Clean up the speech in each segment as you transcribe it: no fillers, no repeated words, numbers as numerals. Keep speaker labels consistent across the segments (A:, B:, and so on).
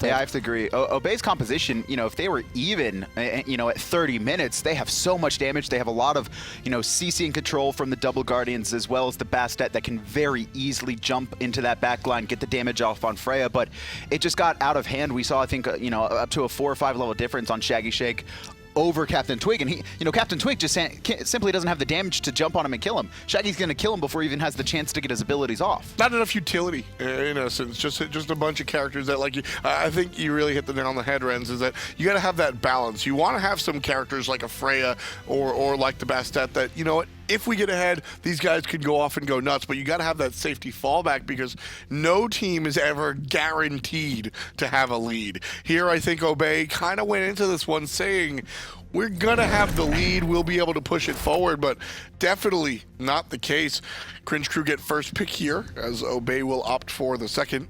A: time.
B: Yeah, I have to agree. Obey's composition, if they were even, at 30 minutes, they have so much damage. They have a lot of, CC and control from the double guardians as well as the Bastet that can very easily jump into that back line, get the damage off on Freya. But it just got out of hand. We saw, I think, up to a 4 or 5 level difference on Shaggyshenk over CaptainTwig, and he, CaptainTwig just simply doesn't have the damage to jump on him and kill him. Shaggy's going to kill him before he even has the chance to get his abilities off.
C: Not enough utility, in essence. Just a bunch of characters that, I think you really hit the nail on the head, Renz, is that you got to have that balance. You want to have some characters like a Freya or like the Bastet that, if we get ahead, these guys could go off and go nuts, but you got to have that safety fallback because no team is ever guaranteed to have a lead. Here, I think Obey kind of went into this one saying, we're going to have the lead, we'll be able to push it forward, but definitely not the case. Cringe Crew get first pick here, as Obey will opt for the second.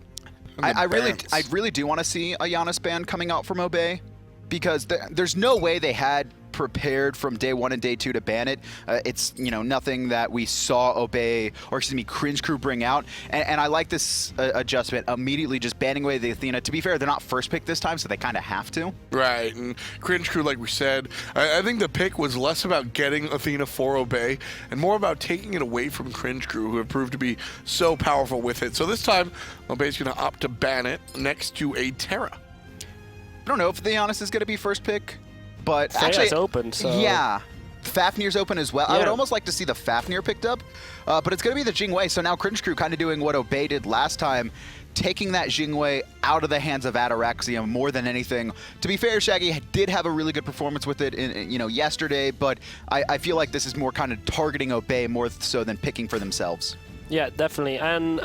B: I really do want to see a Janus ban coming out from Obey, because there's no way they had prepared from day 1 and day 2 to ban it. It's nothing that we saw Cringe Crew bring out, and I like this adjustment, immediately just banning away the Athena. To be fair, they're not first pick this time, so they kind of have to.
C: Right, and Cringe Crew, like we said, I think the pick was less about getting Athena for Obey and more about taking it away from Cringe Crew, who have proved to be so powerful with it. So this time, Obey's going to opt to ban it next to a Terra.
B: I don't know if the Janus is going to be first pick, but
A: Freya's
B: actually,
A: open, so...
B: Yeah. Fafnir's open as well.
A: Yeah.
B: I would almost like to see the Fafnir picked up, but it's going to be the Jing Wei. So now Cringe Crew kind of doing what Obey did last time, taking that Jing Wei out of the hands of Ataraxia more than anything. To be fair, Shaggy did have a really good performance with it yesterday, but I feel like this is more kind of targeting Obey more so than picking for themselves.
A: Yeah, definitely. And,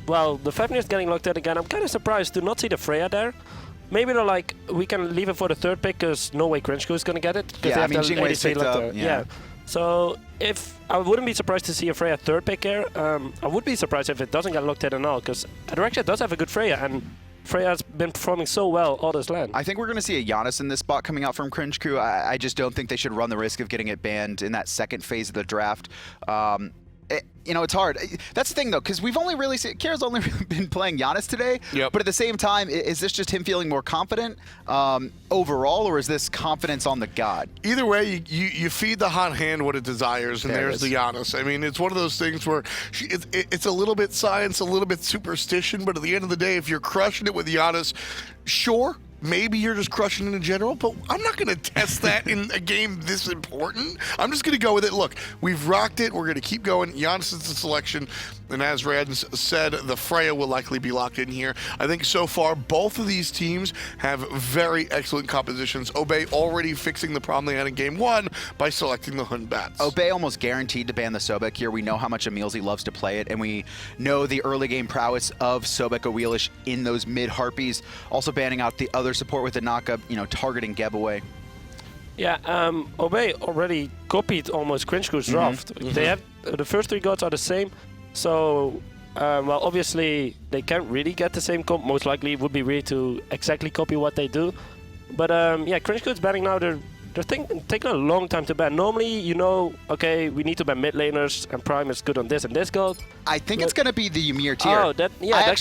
A: well, the Fafnir's getting locked in again. I'm kind of surprised to not see the Freya there. Maybe they're like, we can leave it for the third pick because no way Cringe Crew is going to get it.
B: Yeah, I mean, Jing Wei's picked up.
A: Yeah. So I wouldn't be surprised to see a Freya third pick here. I would be surprised if it doesn't get locked in at all, because Ataraxia does have a good Freya, and Freya's been performing so well all this land.
B: I think we're going to see a Janus in this spot coming out from Cringe Crew. I just don't think they should run the risk of getting it banned in that second phase of the draft. It's hard. That's the thing, though, because we've only really seen... Kero's only been playing Janus today,
C: yep.
B: But at the same time, is this just him feeling more confident overall, or is this confidence on the god?
C: Either way, you feed the hot hand what it desires, and there's the Janus. I mean, it's one of those things where it's a little bit science, a little bit superstition, but at the end of the day, if you're crushing it with Janus, sure, maybe you're just crushing it in general, but I'm not going to test that in a game this important. I'm just going to go with it. Look, we've rocked it. We're going to keep going. Janus is the selection. And as Renz said, the Freya will likely be locked in here. I think so far, both of these teams have very excellent compositions. Obey already fixing the problem they had in Game 1 by selecting the Hun Batz.
B: Obey almost guaranteed to ban the Sobek here. We know how much EmilZy loves to play it, and we know the early game prowess of Sobek Awilix in those mid-harpies. Also banning out the other support with the knockup, targeting Geb away.
A: Yeah, Obey already copied almost Cringe Crew's draft. They have the first 3 gods are the same. So, well, obviously, they can't really get the same comp. Most likely, it would be weird to exactly copy what they do. But, yeah, Cringe Crew's banning now. They're taking a long time to ban. Normally, okay, we need to ban mid laners, and Prime is good on this and this god.
B: I think it's going to be the Ymir tier.
A: Oh,
B: I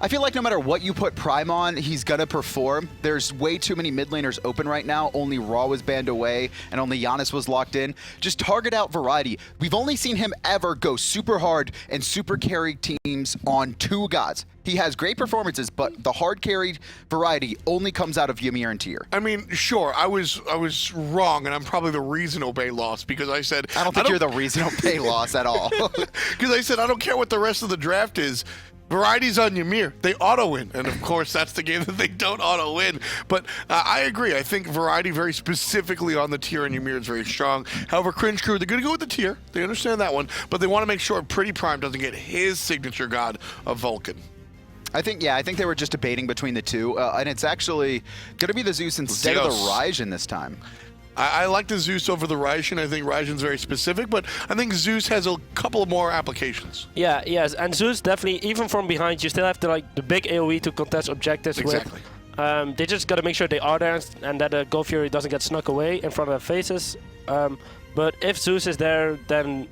B: feel like no matter what you put Prime on, he's going to perform. There's way too many mid laners open right now. Only Raw was banned away, and only Janus was locked in. Just target out variety. We've only seen him ever go super hard and super carry teams on 2 gods. He has great performances, but the hard carried variety only comes out of Ymir and tier.
C: I mean, sure, I was wrong, and I'm probably the reason Obey lost, because I said...
B: I don't think you're the reason Obey lost at all.
C: Because I said, I don't care what the rest of the draft is. Variety's on Ymir. They auto-win. And, of course, that's the game that they don't auto-win. But I agree. I think Variety very specifically on the tier and Ymir is very strong. However, Cringe Crew, they're going to go with the tier. They understand that one. But they want to make sure PrettyPriMe doesn't get his signature god of Vulcan.
B: I think they were just debating between the two. And it's actually going to be the Zeus instead of the Raijin this time.
C: I like the Zeus over the Raijin. I think Raijin's very specific, but I think Zeus has a couple more applications.
A: Yeah, yes, and Zeus definitely, even from behind, you still have to the big AoE to contest objectives
C: exactly.
A: with. They just got to make sure they are there and that the Gold Fury doesn't get snuck away in front of their faces. But if Zeus is there, then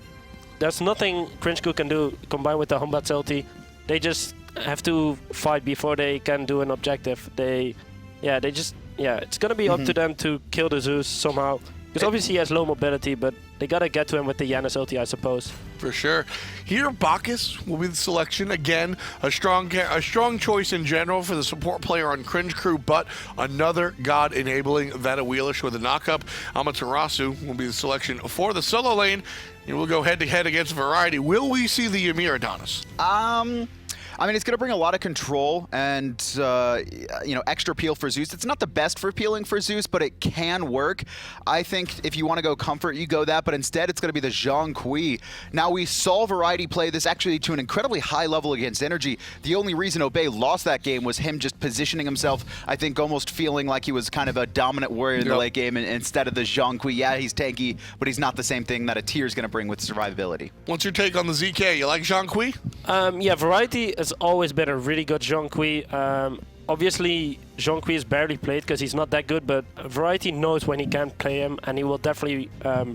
A: there's nothing Cringe Crew can do combined with the Hun Batz ulti. They just have to fight before they can do an objective. It's gonna be up to them to kill the Zeus somehow. Because obviously he has low mobility, but they gotta get to him with the Janus ulti, I suppose.
C: For sure. Here, Bacchus will be the selection. Again, a strong choice in general for the support player on Cringe Crew, but another god enabling that Awilix with a knockup. Amaterasu will be the selection for the solo lane. And we'll go head-to-head against Variety. Will we see the Ymir Adonis?
B: I mean, it's going to bring a lot of control and, extra peel for Zeus. It's not the best for peeling for Zeus, but it can work. I think if you want to go comfort, you go that, but instead it's going to be the Zhong Kui. Now, we saw Variety play this actually to an incredibly high level against Energy. The only reason Obey lost that game was him just positioning himself, I think, almost feeling like he was kind of a dominant warrior in the late game instead of the Zhong Kui. Yeah, he's tanky, but he's not the same thing that a tier is going to bring with survivability.
C: What's your take on the ZK? You like Zhong Kui?
A: Variety has always been a really good Zhong Kui. Obviously, Zhong Kui is barely played because he's not that good, but Variety knows when he can play him, and he will definitely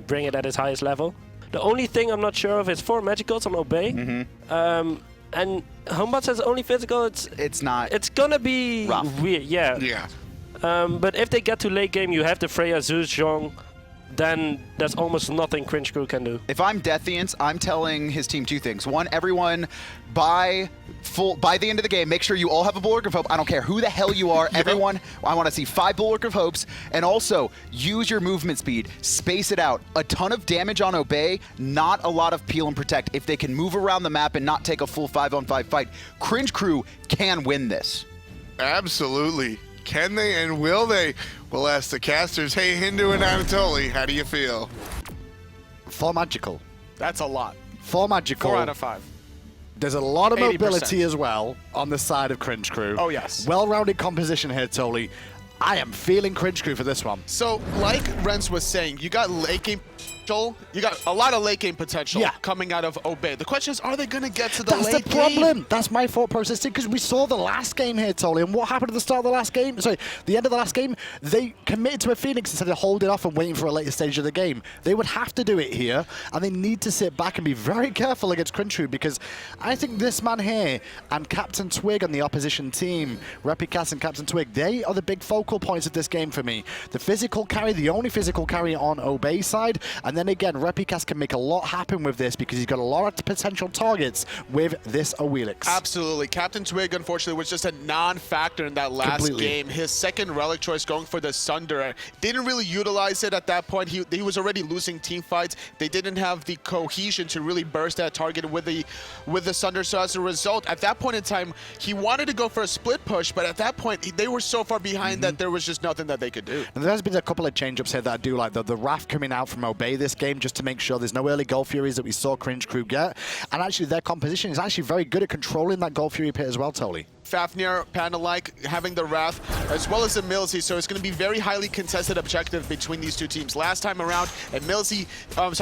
A: bring it at his highest level. The only thing I'm not sure of is 4 magicals on Obey. And Homebot says only physical.
B: It's not.
A: It's gonna be
B: rough.
A: Weird, yeah. But if they get to late game, you have the Freya, Zeus, Zhong. Then there's almost nothing Cringe Crew can do. If
B: I'm Deathians, I'm telling his team 2 things. One, everyone, by the end of the game, make sure you all have a Bulwark of Hope. I don't care who the hell you are. Everyone, I want to see 5 Bulwark of Hopes. And also, use your movement speed. Space it out. A ton of damage on Obey, not a lot of peel and protect. If they can move around the map and not take a full 5-on-5 fight, Cringe Crew can win this.
C: Absolutely. Can they and will they? We'll ask the casters. Hey, Hindu and Anatoly, how do you feel?
D: 4 magical.
E: That's a lot.
D: 4 magical.
E: 4 out of 5.
D: There's a lot of
E: 80%.
D: mobility as well on the side of Cringe Crew.
E: Oh, yes.
D: Well-rounded composition here, Toly. I am feeling Cringe Crew for this one.
E: So, like Renz was saying, you got late game potential. You got a lot of late game potential coming out of Obey. The question is, are they going to get to the late game?
D: That's the problem. That's my thought process too, because we saw the last game here, Toly, and what happened at the start of the last game? Sorry, the end of the last game, they committed to a Phoenix instead of holding off and waiting for a later stage of the game. They would have to do it here, and they need to sit back and be very careful against Cringe Crew, because I think this man here and CaptainTwig on the opposition team, Repikas and CaptainTwig, they are the big focal points of this game for me. The physical carry, the only physical carry on Obey side, and then again, Repikas can make a lot happen with this because he's got a lot of potential targets with this Awilix.
E: Absolutely. CaptainTwig, unfortunately, was just a non-factor in that last game. His second relic choice going for the Sunder didn't really utilize it at that point. He was already losing team fights. They didn't have the cohesion to really burst that target with the Sunder. So as a result, at that point in time, he wanted to go for a split push, but at that point, they were so far behind that there was just nothing that they could do.
D: And there's been a couple of change-ups here that I do like. The Wrath coming out from Obey this game just to make sure there's no early Gold Furies that we saw Cringe Crew get. And actually, their composition is actually very good at controlling that Gold Fury pit as well, Toly.
E: Fafnir, PANDALIKE having the Wrath, as well as EmilZy, so it's going to be very highly contested objective between these two teams. Last time around, EmilZy,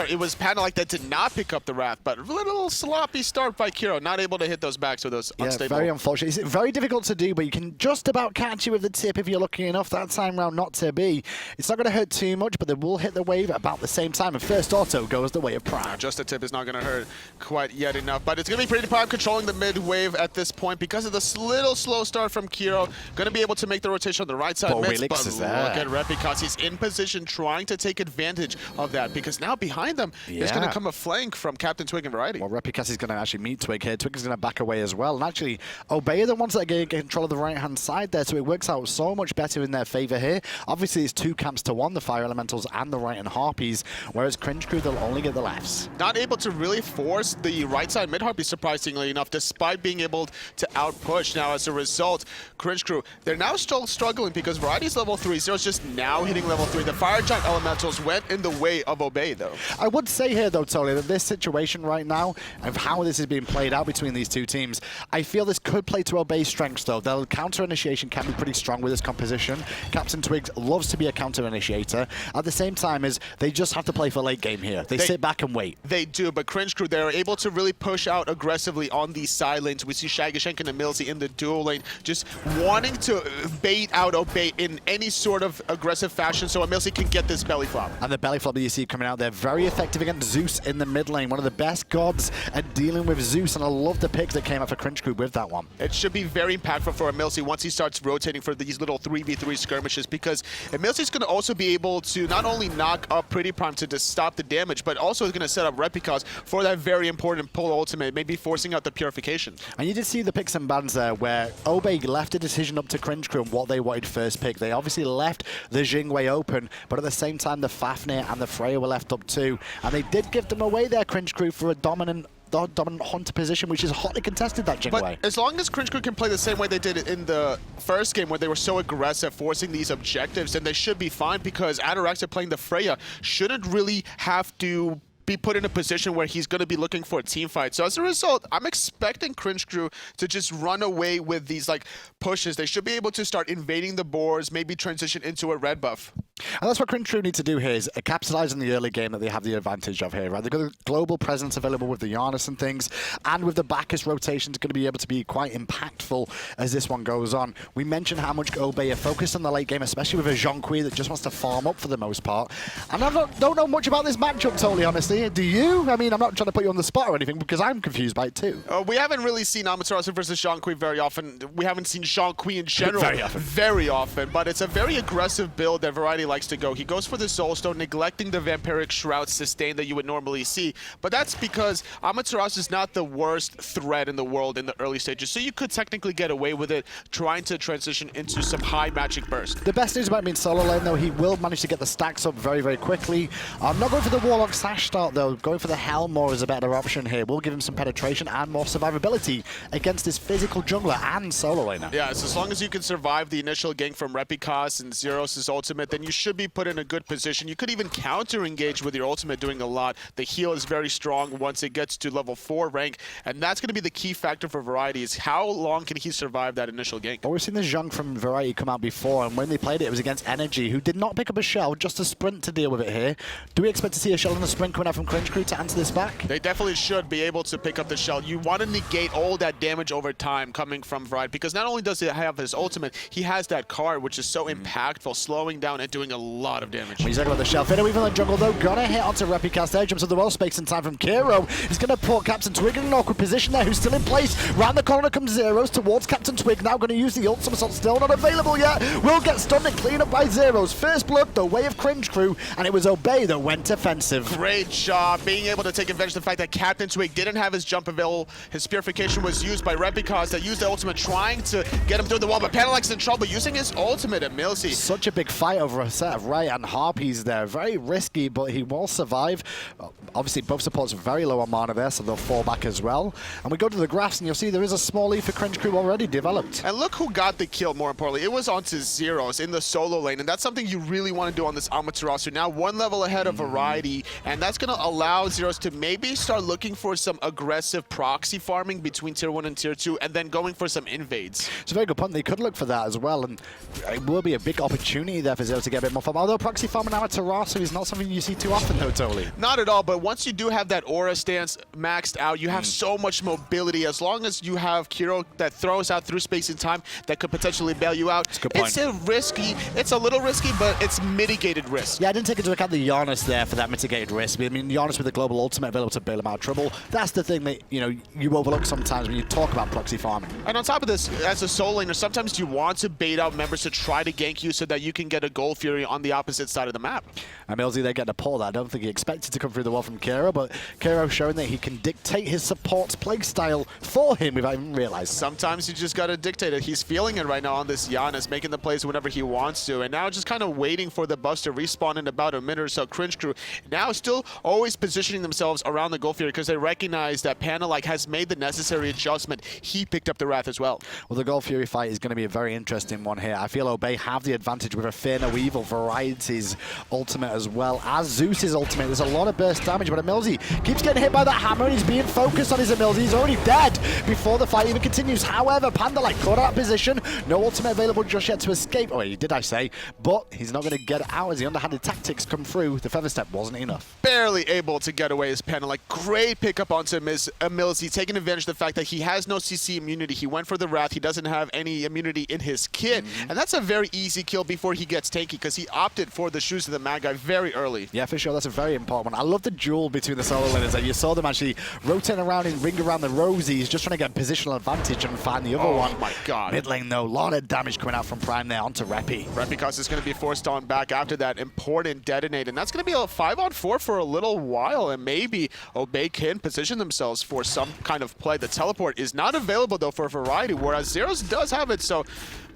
E: it was PANDALIKE that did not pick up the Wrath, but a little sloppy start by Kero, not able to hit those backs with those unstable.
D: Very unfortunate. It's very difficult to do, but you can just about catch you with the tip if you're lucky enough that time round not to be. It's not going to hurt too much, but they will hit the wave at about the same time, and first auto goes the way of Prime.
E: Just a tip is not going to hurt quite yet enough, but it's going to be PrettyPriMe controlling the mid wave at this point because of this little slow start from Kero. Going to be able to make the rotation on the right side. But look at Repikas. He's in position trying to take advantage of that because now behind them is going to come a flank from CaptainTwig and Variety.
D: Well, Repikas is going to actually meet Twig here. Twig is going to back away as well. And actually, Obey are the ones that are getting control of the right-hand side there, so it works out so much better in their favor here. Obviously, it's 2 camps to 1, the Fire Elementals and the Right and Harpies, whereas Cringe Crew, they'll only get the lefts.
E: Not able to really force the right side mid-Harpy, surprisingly enough, despite being able to out-push. Now, as a result, Cringe Crew, they're now still struggling because Variety's level 3, Zero's just now hitting level 3. The Fire Giant Elementals went in the way of Obey, though.
D: I would say here, though, Toly, that this situation right now, of how this is being played out between these two teams, I feel this could play to Obey's strengths, though. Their counter-initiation can be pretty strong with this composition. CaptainTwig loves to be a counter-initiator. At the same time, as they just have to play for late game here. They sit back and wait.
E: They do, but Cringe Crew, they're able to really push out aggressively on these side lanes. We see Shaggyshenk and EmilZy in the duo lane, just wanting to bait out Obey in any sort of aggressive fashion so EmilZy can get this belly flop.
D: And the belly flop that you see coming out there, very effective against Zeus in the mid lane. One of the best gods at dealing with Zeus, and I love the picks that came out for Cringe Crew with that one.
E: It should be very impactful for EmilZy once he starts rotating for these little 3v3 skirmishes, because EmilZy's going to also be able to not only knock up PrettyPriMe to just stop the damage, but also is going to set up Repikas for that very important pull ultimate, maybe forcing out the purification.
D: And you did see the picks and bans there where Obey left a decision up to Cringe Crew on what they wanted first pick. They obviously left the Jing way open, but at the same time the Fafnir and the Freya were left up too. And they did give them away there, Cringe Crew, for a dominant hunter position, which is hotly contested that Jing way.
E: But as long as Cringe Crew can play the same way they did in the first game where they were so aggressive forcing these objectives, then they should be fine, because Ataraxia playing the Freya shouldn't really have to be put in a position where he's going to be looking for a team fight. So as a result, I'm expecting Cringe Crew to just run away with these like pushes. They should be able to start invading the boards, maybe transition into a red buff.
D: And that's what Cringe Crew need to do here, is capitalize on the early game that they have the advantage of here, right? They've got a global presence available with the Janus and things, and with the Bacchus rotations going to be able to be quite impactful as this one goes on. We mentioned how much Obey are focused on the late game, especially with a Zhong that just wants to farm up for the most part. And I don't know much about this matchup, totally honestly. Do you? I mean, I'm not trying to put you on the spot or anything, because I'm confused by it too.
E: We haven't really seen Amaterasu versus Zhong very often. We haven't seen Zhong in general very often, but it's a very aggressive build that Variety likes to go. He goes for the Soulstone, neglecting the Vampiric Shroud sustain that you would normally see, but that's because Amaterasu is not the worst threat in the world in the early stages, so you could technically get away with it, trying to transition into some high magic burst.
D: The best news about being solo lane, though, he will manage to get the stacks up very, very quickly. I'm not going for the Warlock Sash start, though. Going for the Helmore is a better option here. Will give him some penetration and more survivability against this physical jungler and solo laner.
E: Yeah, so as long as you can survive the initial gank from Repikas and Zyrhoes' ultimate, then you should be put in a good position. You could even counter-engage with your ultimate doing a lot. The heal is very strong once it gets to level 4 rank, and that's going to be the key factor for Variety, is how long can he survive that initial gank.
D: Well, we've seen the Zhong from Variety come out before, and when they played it, it was against Energy, who did not pick up a shell, just a sprint to deal with it here. Do we expect to see a shell and a sprint coming out from Cringe Crew to answer this back?
E: They definitely should be able to pick up the shell. You want to negate all that damage over time coming from Variety, because not only does he have his ultimate, he has that card, which is so impactful, slowing down and doing a lot of damage.
D: When you talk about the shell, Finna weaving the jungle though, gonna hit onto Repikas there, jumps on the wall, space in time from Kero. He's gonna put CaptainTwig in an awkward position there, who's still in place. Round the corner comes Zyrhoes towards CaptainTwig, now gonna use the ult, somersault still not available yet. Will get stunned and clean up by Zyrhoes. First blood, the way of Cringe Crew, and it was Obey that went offensive.
E: Great job being able to take advantage of the fact that CaptainTwig didn't have his jump available. His purification was used by Repikas that used the ultimate, trying to get him through the wall, but PANDALIKE's in trouble using his ultimate at EmilZy.
D: Such a big fight over a set of Ray and Harpies there. Very risky, but he will survive. Obviously, both supports are very low on mana there, so they'll fall back as well. And we go to the graphs, and you'll see there is a small lead for Cringe Crew already developed.
E: And look who got the kill, more importantly. It was onto Zyrhoes in the solo lane, and that's something you really want to do on this Amaterasu. Now one level ahead of Variety, and that's going to allow Zyrhoes to maybe start looking for some aggressive proxy farming between Tier 1 and Tier 2, and then going for some invades.
D: It's a very good point. They could look for that as well, and it will be a big opportunity there for Zyrhoes to get a bit more farm. Although proxy farming Amaterasu is not something you see too often, though, totally.
E: Not at all, but once you do have that aura stance maxed out, you have so much mobility. As long as you have Kero that throws out through space and time that could potentially bail you out, it's a little risky, but it's mitigated risk.
D: Yeah, I didn't take into account the Janus there for that mitigated risk. I mean, Janus with the global ultimate available to bail him out of trouble. That's the thing that, you overlook sometimes when you talk about proxy farming.
E: And on top of this, as a solo laner, sometimes you want to bait out members to try to gank you so that you can get a Gold Fury on the opposite side of the map.
D: EmilZy, they get a pull that I don't think he expected to come through the wall from Kero, but Kero showing that he can dictate his support's playstyle for him without even realizing.
E: Sometimes you just got to dictate it. He's feeling it right now on this Janus, making the plays whenever he wants to, and now just kind of waiting for the buffs to respawn in about a minute or so. Cringe Crew now still always positioning themselves around the Gold Fury because they recognize that PANDALIKE has made the necessary adjustment. He picked up the Wrath as well.
D: Well, the Gold Fury fight is going to be a very interesting one here. I feel Obey have the advantage with a Fear No Evil but Variety's ultimate as well as Zeus's ultimate. There's a lot of burst damage, but EmilZy keeps getting hit by that hammer, and he's being focused on his EmilZy. He's already dead before the fight even continues. However, PandaLike caught out of position. No ultimate available just yet to escape. Oh, he did, I say, but he's not going to get out as the underhanded tactics come through. The feather step wasn't enough.
E: Barely able to get away as PandaLike. Great pickup onto EmilZy, taking advantage of the fact that he has no CC immunity. He went for the Wrath. He doesn't have any immunity in his kit, and that's a very easy kill before he gets tanky because he opted for the Shoes of the Mad Guy very early.
D: Yeah, for sure. That's a very important one. I love the duel between the solo laners. You saw them actually rotating around and ring around the Rosies, just trying to get positional advantage and find the other one.
E: Oh my god.
D: Mid lane, though, a lot of damage coming out from Prime there onto Repi.
E: Repikas is going to be forced on back after that important detonate, and that's going to be a 5-on-4 for a little while, and maybe Obey can position themselves for some kind of play. The teleport is not available, though, for Variety, whereas Zyrhoes does have it, so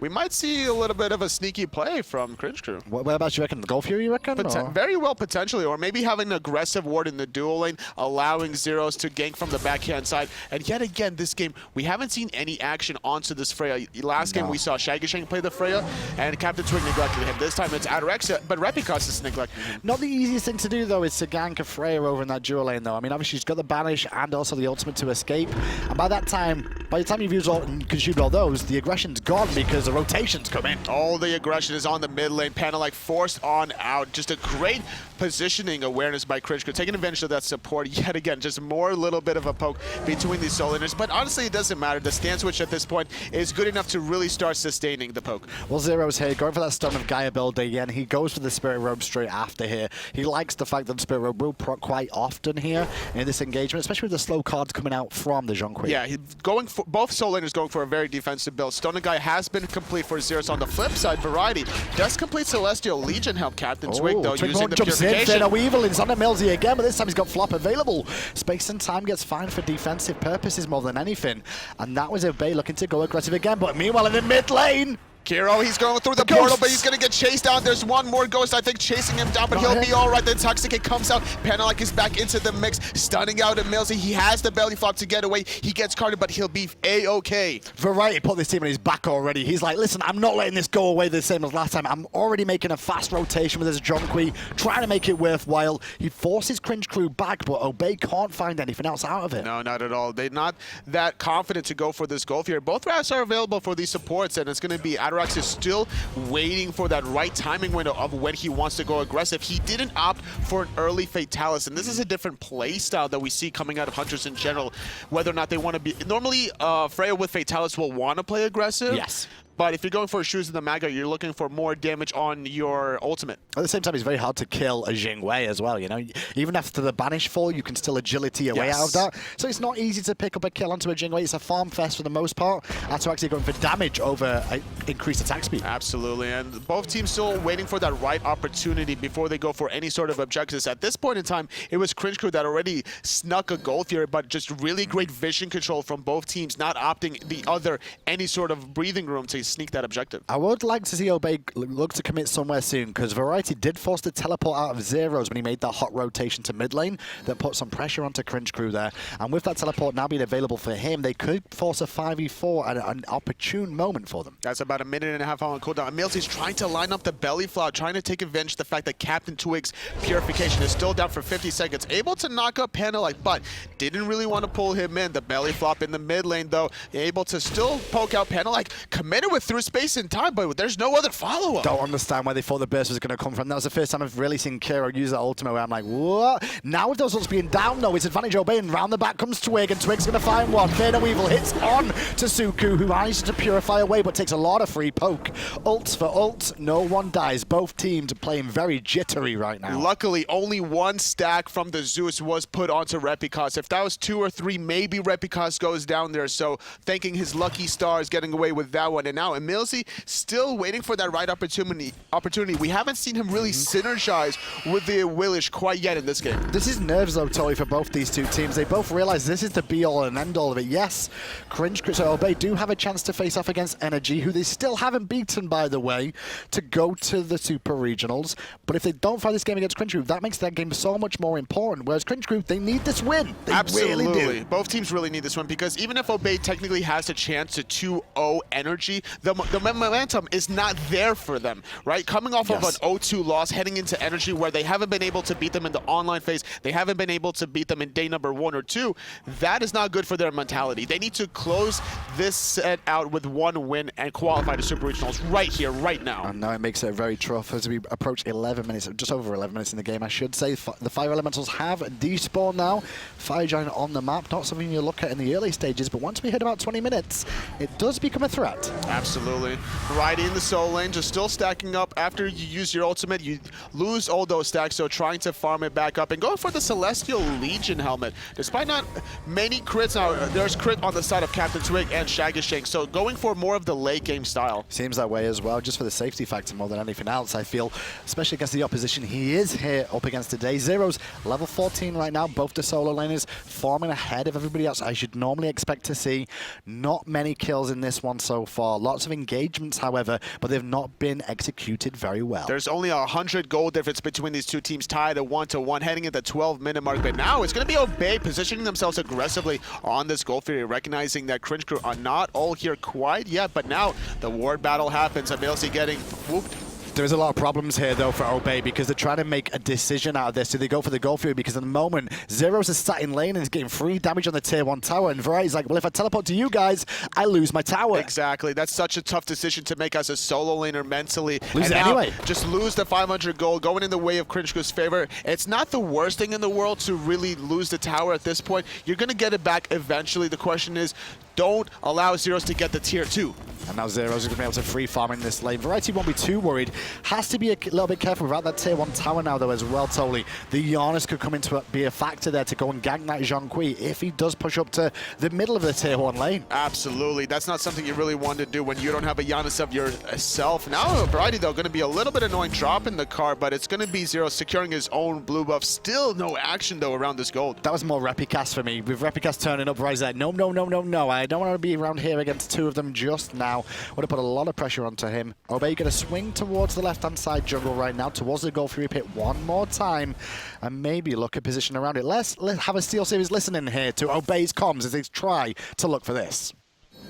E: we might see a little bit of a sneaky play from Cringe Crew.
D: What about you reckon? The Golf Fury, you reckon?
E: Very well, potentially. Or maybe having an aggressive ward in the dual lane, allowing Zyrhoes to gank from the backhand side. And yet again, this game, we haven't seen any action onto this Freya. Last game, we saw Shaggyshenk play the Freya, and CaptainTwig neglected him. This time, it's Ataraxia, but Repikas is neglecting him.
D: Not the easiest thing to do, though, is to gank a Freya over in that dual lane, though. I mean, obviously, she's got the Banish and also the ultimate to escape. And by the time you've used all and consumed all those, the aggression's gone because the rotation's come in.
E: All the aggression is on the mid lane. PandaLike forced on out. Just a great positioning awareness by Cringe Crew, taking advantage of that support. Yet again, just more little bit of a poke between these solo laners. But honestly, it doesn't matter. The stance switch at this point is good enough to really start sustaining the poke.
D: Well, Zyrhoes here, going for that Stone of Gaia build again. He goes for the Spirit Robe straight after here. He likes the fact that the Spirit Robe will proc quite often here in this engagement, especially with the slow cards coming out from the Zhong.
E: Yeah, going for both solo laners going for a very defensive build. Stone of Gaia has been complete for Zyrhoes. On the flip side, Variety does complete Celestial Legion help CaptainTwig, though, using the Purification.
D: Awilix on EmilZy again, but this time he's got Flop available. Space and time gets fine for defensive purposes more than anything. And that was Obey looking to go aggressive again, but meanwhile in the mid lane,
E: Kero, he's going through the portal, but he's going to get chased down. There's one more ghost, I think, chasing him down, but he'll be all right. The Intoxicate comes out. PandaLike is back into the mix, stunning out EmilZy. He has the belly flop to get away. He gets carded, but he'll be A-okay.
D: Variety put this team on his back already. He's like, listen, I'm not letting this go away the same as last time. I'm already making a fast rotation with his Zhong, trying to make it worthwhile. He forces Cringe Crew back, but Obey can't find anything else out of it.
E: No, not at all. They're not that confident to go for this goal here. Both rafts are available for these supports, and it's going to be Ataraxia still waiting for that right timing window of when he wants to go aggressive. He didn't opt for an early Fatalis, and this is a different play style that we see coming out of Hunters in general, whether or not they want to be... Normally, Freya with Fatalis will want to play aggressive.
D: Yes.
E: But if you're going for Shoes of the Mad Guy, you're looking for more damage on your ultimate.
D: At the same time, it's very hard to kill a Jing as well, you know? Even after the Banish fall, you can still agility your way out of that. So it's not easy to pick up a kill onto a Jing. It's a farm fest for the most part. Ataraxia going for damage over increased attack speed.
E: Absolutely, and both teams still waiting for that right opportunity before they go for any sort of objectives. At this point in time, it was Cringe Crew that already snuck a goal here, but just really great vision control from both teams, not opting the other any sort of breathing room to sneak that objective.
D: I would like to see Obey look to commit somewhere soon, because Variety did force the teleport out of Zyrhoes when he made that hot rotation to mid lane that put some pressure onto Cringe Crew there. And with that teleport now being available for him, they could force a 5v4 at an opportune moment for them.
E: That's about a minute and a half on cooldown. EmilZy's trying to line up the belly flop, trying to take advantage of the fact that CaptainTwig's Purification is still down for 50 seconds. Able to knock up PandaLike, but didn't really want to pull him in. The belly flop in the mid lane, though, able to still poke out PandaLike. Committed with through space and time, but there's no other follow-up.
D: Don't understand where they thought the burst was going to come from. That was the first time I've really seen Kero use that ultimate where I'm like, what? Now with those ults being down, though, it's advantage Obey, and round the back comes Twig, and Twig's going to find one. Fade Weevil hits on to Suku, who manages to purify away, but takes a lot of free poke. Ults for ults, no one dies. Both teams are playing very jittery right now.
E: Luckily, only one stack from the Zeus was put onto Repikas. If that was 2 or 3, maybe Repikas goes down there, so thanking his lucky stars getting away with that one. And now EmilZy still waiting for that right opportunity. We haven't seen him really synergize with the Awilix quite yet in this game.
D: This is nerves, though, totally, for both these two teams. They both realize this is the be-all and end-all of it. Yes, Cringe Crew, so Obey do have a chance to face off against Energy, who they still haven't beaten, by the way, to go to the Super Regionals. But if they don't fight this game against Cringe Crew, that makes that game so much more important. Whereas Cringe Crew, they need this win. They
E: Absolutely.
D: really do.
E: Both teams really need this win, because even if Obey technically has a chance to 2-0 Energy, the momentum is not there for them, right? Coming off of an 0-2 loss, heading into Energy where they haven't been able to beat them in the online phase, they haven't been able to beat them in day number 1 or 2, that is not good for their mentality. They need to close this set out with 1 win and qualify to Super Regionals right here, right now.
D: And now it makes it very tough as we approach 11 minutes, just over 11 minutes in the game, I should say. The Fire Elementals have despawned now. Fire Giant on the map, not something you look at in the early stages, but once we hit about 20 minutes, it does become a threat.
E: Absolutely. Variety in the solo lane, just still stacking up. After you use your ultimate, you lose all those stacks, so trying to farm it back up and going for the Celestial Legion helmet. Despite not many crits now, there's crit on the side of CaptainTwig and Shaggyshenk, so going for more of the late game style.
D: Seems that way as well, just for the safety factor more than anything else, I feel, especially against the opposition he is here up against today. Zyrhoes, level 14 right now, both the solo laners forming ahead of everybody else. I should normally expect to see not many kills in this one so far. Lots of engagements, however, but they've not been executed very well.
E: There's only 100 gold difference between these two teams, tied at 1-1, heading at the 12-minute mark. But now it's going to be Obey positioning themselves aggressively on this Gold Fury, recognizing that Cringe Crew are not all here quite yet. But now the ward battle happens. EmilZy getting whooped.
D: There's a lot of problems here, though, for Obey, because they're trying to make a decision out of this. Do they go for the Gold Fury? Because at the moment, Zyrhoes is sat in lane and is getting free damage on the tier 1 tower, and Variety's like, well, if I teleport to you guys, I lose my tower.
E: Exactly. That's such a tough decision to make as a solo laner mentally.
D: Lose it anyway.
E: Just lose the 500 gold, going in the way of Cringe Crew's favor. It's not the worst thing in the world to really lose the tower at this point. You're going to get it back eventually. The question is, don't allow Zyrhoes to get the tier 2.
D: And now Zyrhoes is going to be able to free farm in this lane. Variety won't be too worried. Has to be a little bit careful without that tier 1 tower now, though, as well, Toli. The Janus could come into be a factor there to go and gank that Zhong if he does push up to the middle of the tier 1 lane.
E: Absolutely. That's not something you really want to do when you don't have a Janus of yourself. Now, Variety, though, going to be a little bit annoying drop in the car, but it's going to be Zyrhoes securing his own blue buff. Still no action, though, around this gold.
D: That was more Repikas for me. With Repikas turning up, Variety's like, no, no, no, no, no. I don't want to be around here against 2 of them just now. Would have put a lot of pressure onto him. Obey going to swing towards the left-hand side jungle right now, towards the Gold Fury pit one more time, and maybe look at position around it. Let's have a Steel Series listening here to Obey's comms as they try to look for this.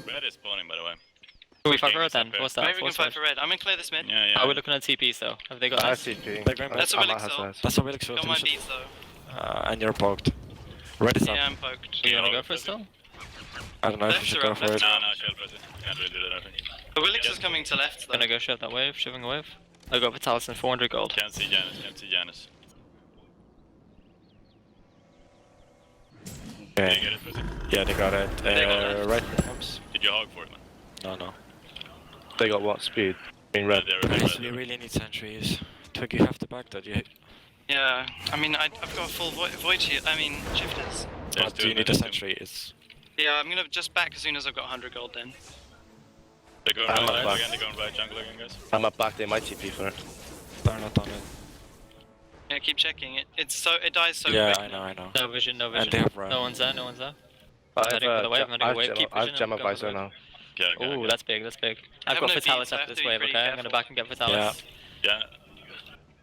F: Red is spawning, by the way.
G: Can we fight for red then? What's that?
H: Maybe we can fight for red. I'm in clear this mid.
F: Yeah, yeah.
G: Are we looking at TPs though? Have they got us?
A: TP.
H: That's Awilix though.
A: That's Awilix.
H: Got my beats though.
A: And you're poked. Red is up.
H: Yeah, I'm poked.
G: Do you want to go for it still?
A: I don't know if you should go for it.
F: No, chill, Freddy. Can't really do that, I think.
H: Awilix is coming to left though.
G: Gonna go shove that wave, shoving a wave. I'll go for Taliesin, 400 gold.
F: Can't see Janus, can't see Janus. Did
A: Okay.
F: you get it, Freddy?
A: Yeah, they got it.
H: got
A: Right comes.
F: Did you hog for it, man?
A: No.
I: They got what speed? In red.
F: Yeah, they're
A: Guys, we really need sentries. Twig, you have to back that.
H: Yeah, I mean, I've got a full void shield. I mean, shifters.
F: There's
A: But
F: two,
A: do you need a
F: there's two.
A: sentry? It's
H: Yeah, I'm gonna just back as soon as I've got 100 gold then.
F: They're going
I: I'm
F: right
I: back.
F: again, they're going right jungle again, guys.
I: I'm up back, they might TP for it.
A: they're not on it.
H: Yeah, keep checking it. It dies so
A: Yeah,
H: quick.
A: I know.
G: No vision, no
A: And
G: vision.
A: they have red.
G: No one's there, no one's there.
I: I've,
G: heading for the wave, I'm heading for the wave, keep
I: I've
G: vision,
I: Gem
G: I'm going
I: Advisor
G: for the
I: now.
F: Get it, get it,
G: Ooh,
F: get it.
G: that's big, that's big.
H: I
G: I've
H: have
G: got
H: no
G: Fatalis
H: beats, I
G: after
H: have
G: this
H: to be
G: wave,
H: pretty
G: okay? I'm gonna
H: careful.
G: back and get Fatalis.
A: Yeah.
F: Yeah.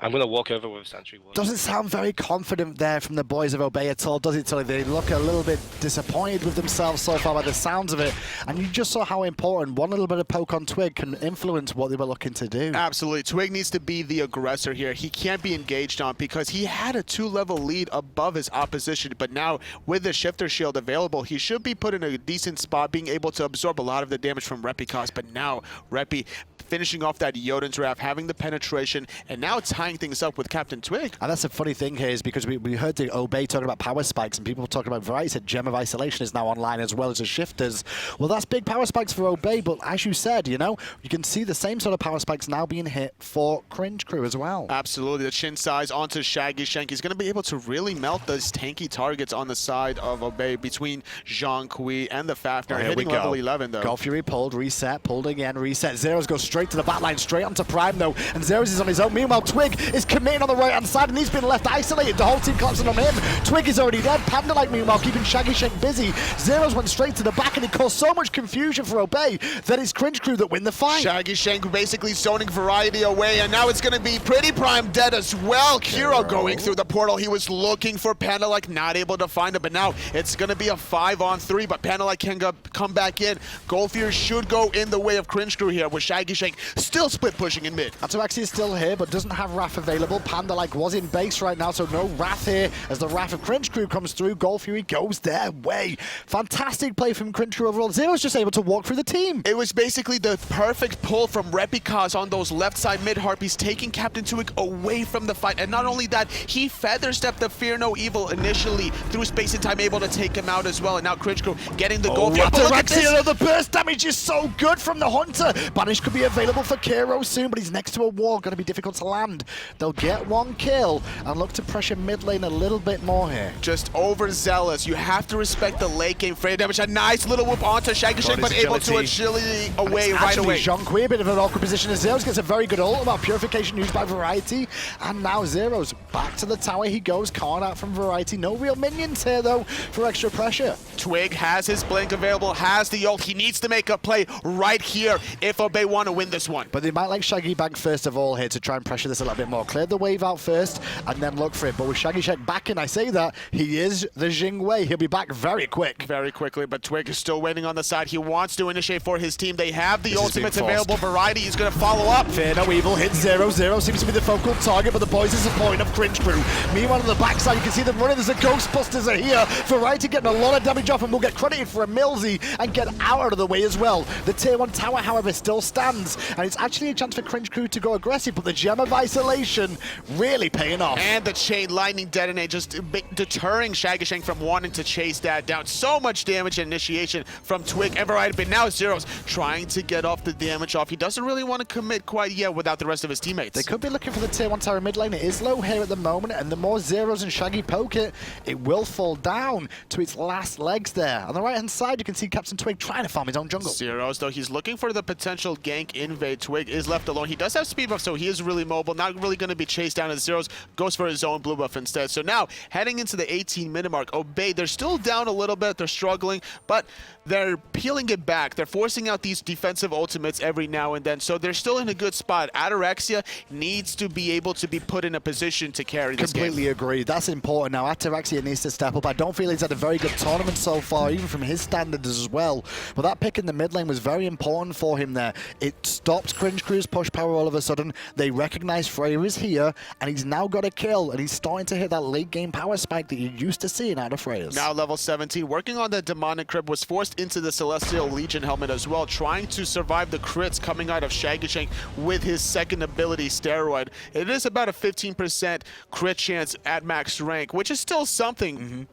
I: I'm gonna walk over with Sentry Ward.
D: Doesn't sound very confident there from the boys of Obey at all, does it, Tully? They look a little bit disappointed with themselves so far by the sounds of it. And you just saw how important one little bit of poke on Twig can influence what they were looking to do.
E: Absolutely. Twig needs to be the aggressor here. He can't be engaged on because he had a 2-level lead above his opposition. But now with the shifter shield available, he should be put in a decent spot, being able to absorb a lot of the damage from Repikas. But now Repi finishing off that Jotun's Wrath, having the penetration, and now tying things up with CaptainTwig.
D: And that's the funny thing here is because we heard the Obey talking about power spikes and people talking about Variety said Gem of Isolation is now online as well as the shifters. Well, that's big power spikes for Obey, but as you said, you know, you can see the same sort of power spikes now being hit for Cringe Crew as well.
E: Absolutely. The chin size onto Shaggyshenk. He's going to be able to really melt those tanky targets on the side of Obey between Zhong and the Fafnir.
D: Here
E: Hitting
D: we go.
E: level 11, though.
D: Gold Fury pulled, reset, pulled again, reset. Zeros go straight straight to the back line, straight onto Prime though, and Zyrhoes is on his own. Meanwhile, Twig is committing on the right-hand side, and he's been left isolated. The whole team collapsing on him. Twig is already dead. PandaLike, meanwhile, keeping Shaggyshenk busy. Zyrhoes went straight to the back, and it caused so much confusion for Obey that it's Cringe Crew that win the fight.
E: Shaggyshenk basically zoning Variety away, and now it's going to be PrettyPriMe dead as well. Kero going through the portal. He was looking for PandaLike, not able to find him, but now it's going to be a 5-on-3, but PandaLike can come back in. Golfier should go in the way of Cringe Crew here, with Shaggyshenk still split pushing in mid.
D: Ataraxia is still here, but doesn't have Wrath available. PandaLike was in base right now, so no Wrath here as the Wrath of Cringe Crew comes through. Golfury goes their way. Fantastic play from Cringe Crew overall. Zero's just able to walk through the team.
E: It was basically the perfect pull from Repikas on those left side mid harpies, taking CaptainTwig away from the fight. And not only that, he feather stepped the Fear No Evil initially through space and time, able to take him out as well. And now Cringe Crew getting the goal.
D: Ataraxia, the burst damage is so good from the Hunter. Banish could be available for Kero soon, but he's next to a wall, going to be difficult to land. They'll get one kill and look to pressure mid lane a little bit more here.
E: Just overzealous. You have to respect the late game Freya damage. A nice little whoop onto Shaggyshenk, but able to agility away right away.
D: Zhong, a bit of an awkward position as Zeus gets a very good ult about Purification used by Variety. And now Zyrhoes back to the tower he goes. Card out from Variety. No real minions here though for extra pressure.
E: Twig has his blink available, has the ult. He needs to make a play right here if Obey want to win this one.
D: But they might like Shaggy back first of all here to try and pressure this a little bit more. Clear the wave out first and then look for it. But with Shaggyshenk back in, I say that, he is the Jing way. He'll be back very quick.
E: Very quickly, but Twig is still waiting on the side. He wants to initiate for his team. They have the ultimates available. Variety is going to follow up.
D: Fear No Evil hits Zero. Zero seems to be the focal target, but the boys is supporting of Cringe Crew. Meanwhile, on the backside, you can see them running. There's a Ghostbusters are here. Variety getting a lot of damage off, and will get credited for EmilZy and get out of the way as well. The tier 1 tower, however, still stands, and it's actually a chance for Cringe Crew to go aggressive, but the Gem of Isolation really paying off.
E: And the Chain Lightning Detonate just deterring Shaggyshenk from wanting to chase that down. So much damage and initiation from Twig and Variety, but now Zyrhoes trying to get off the damage off. He doesn't really want to commit quite yet without the rest of his teammates.
D: They could be looking for the tier 1 tower mid lane. It is low here at the moment, and the more Zyrhoes and Shaggy poke it, it will fall down to its last legs there. On the right hand side, you can see CaptainTwig trying to farm his own jungle.
E: Zyrhoes, though, he's looking for the potential gank invade. Twig is left alone. He does have speed buff, so he is really mobile. Not really going to be chased down as Zyrhoes goes for his own blue buff instead. So now, heading into the 18-minute mark, Obey, they're still down a little bit. They're struggling, but they're peeling it back. They're forcing out these defensive ultimates every now and then, so they're still in a good spot. Ataraxia needs to be able to be put in a position to carry this game.
D: Completely agree. That's important now. Ataraxia needs to step up. I don't feel he's had a very good tournament so far, even from his standards as well. But that pick in the mid lane was very important for him there. It stopped Cringe Crew's push power all of a sudden. They recognize Freya is here, and he's now got a kill, and he's starting to hit that late game power spike that you're used to seeing out of Freya's.
E: Now level 17, working on the Demonic Crib, was forced into the Celestial Legion helmet as well, trying to survive the crits coming out of Shaggyshenk with his second ability, Steroid. It is about a 15% crit chance at max rank, which is still something.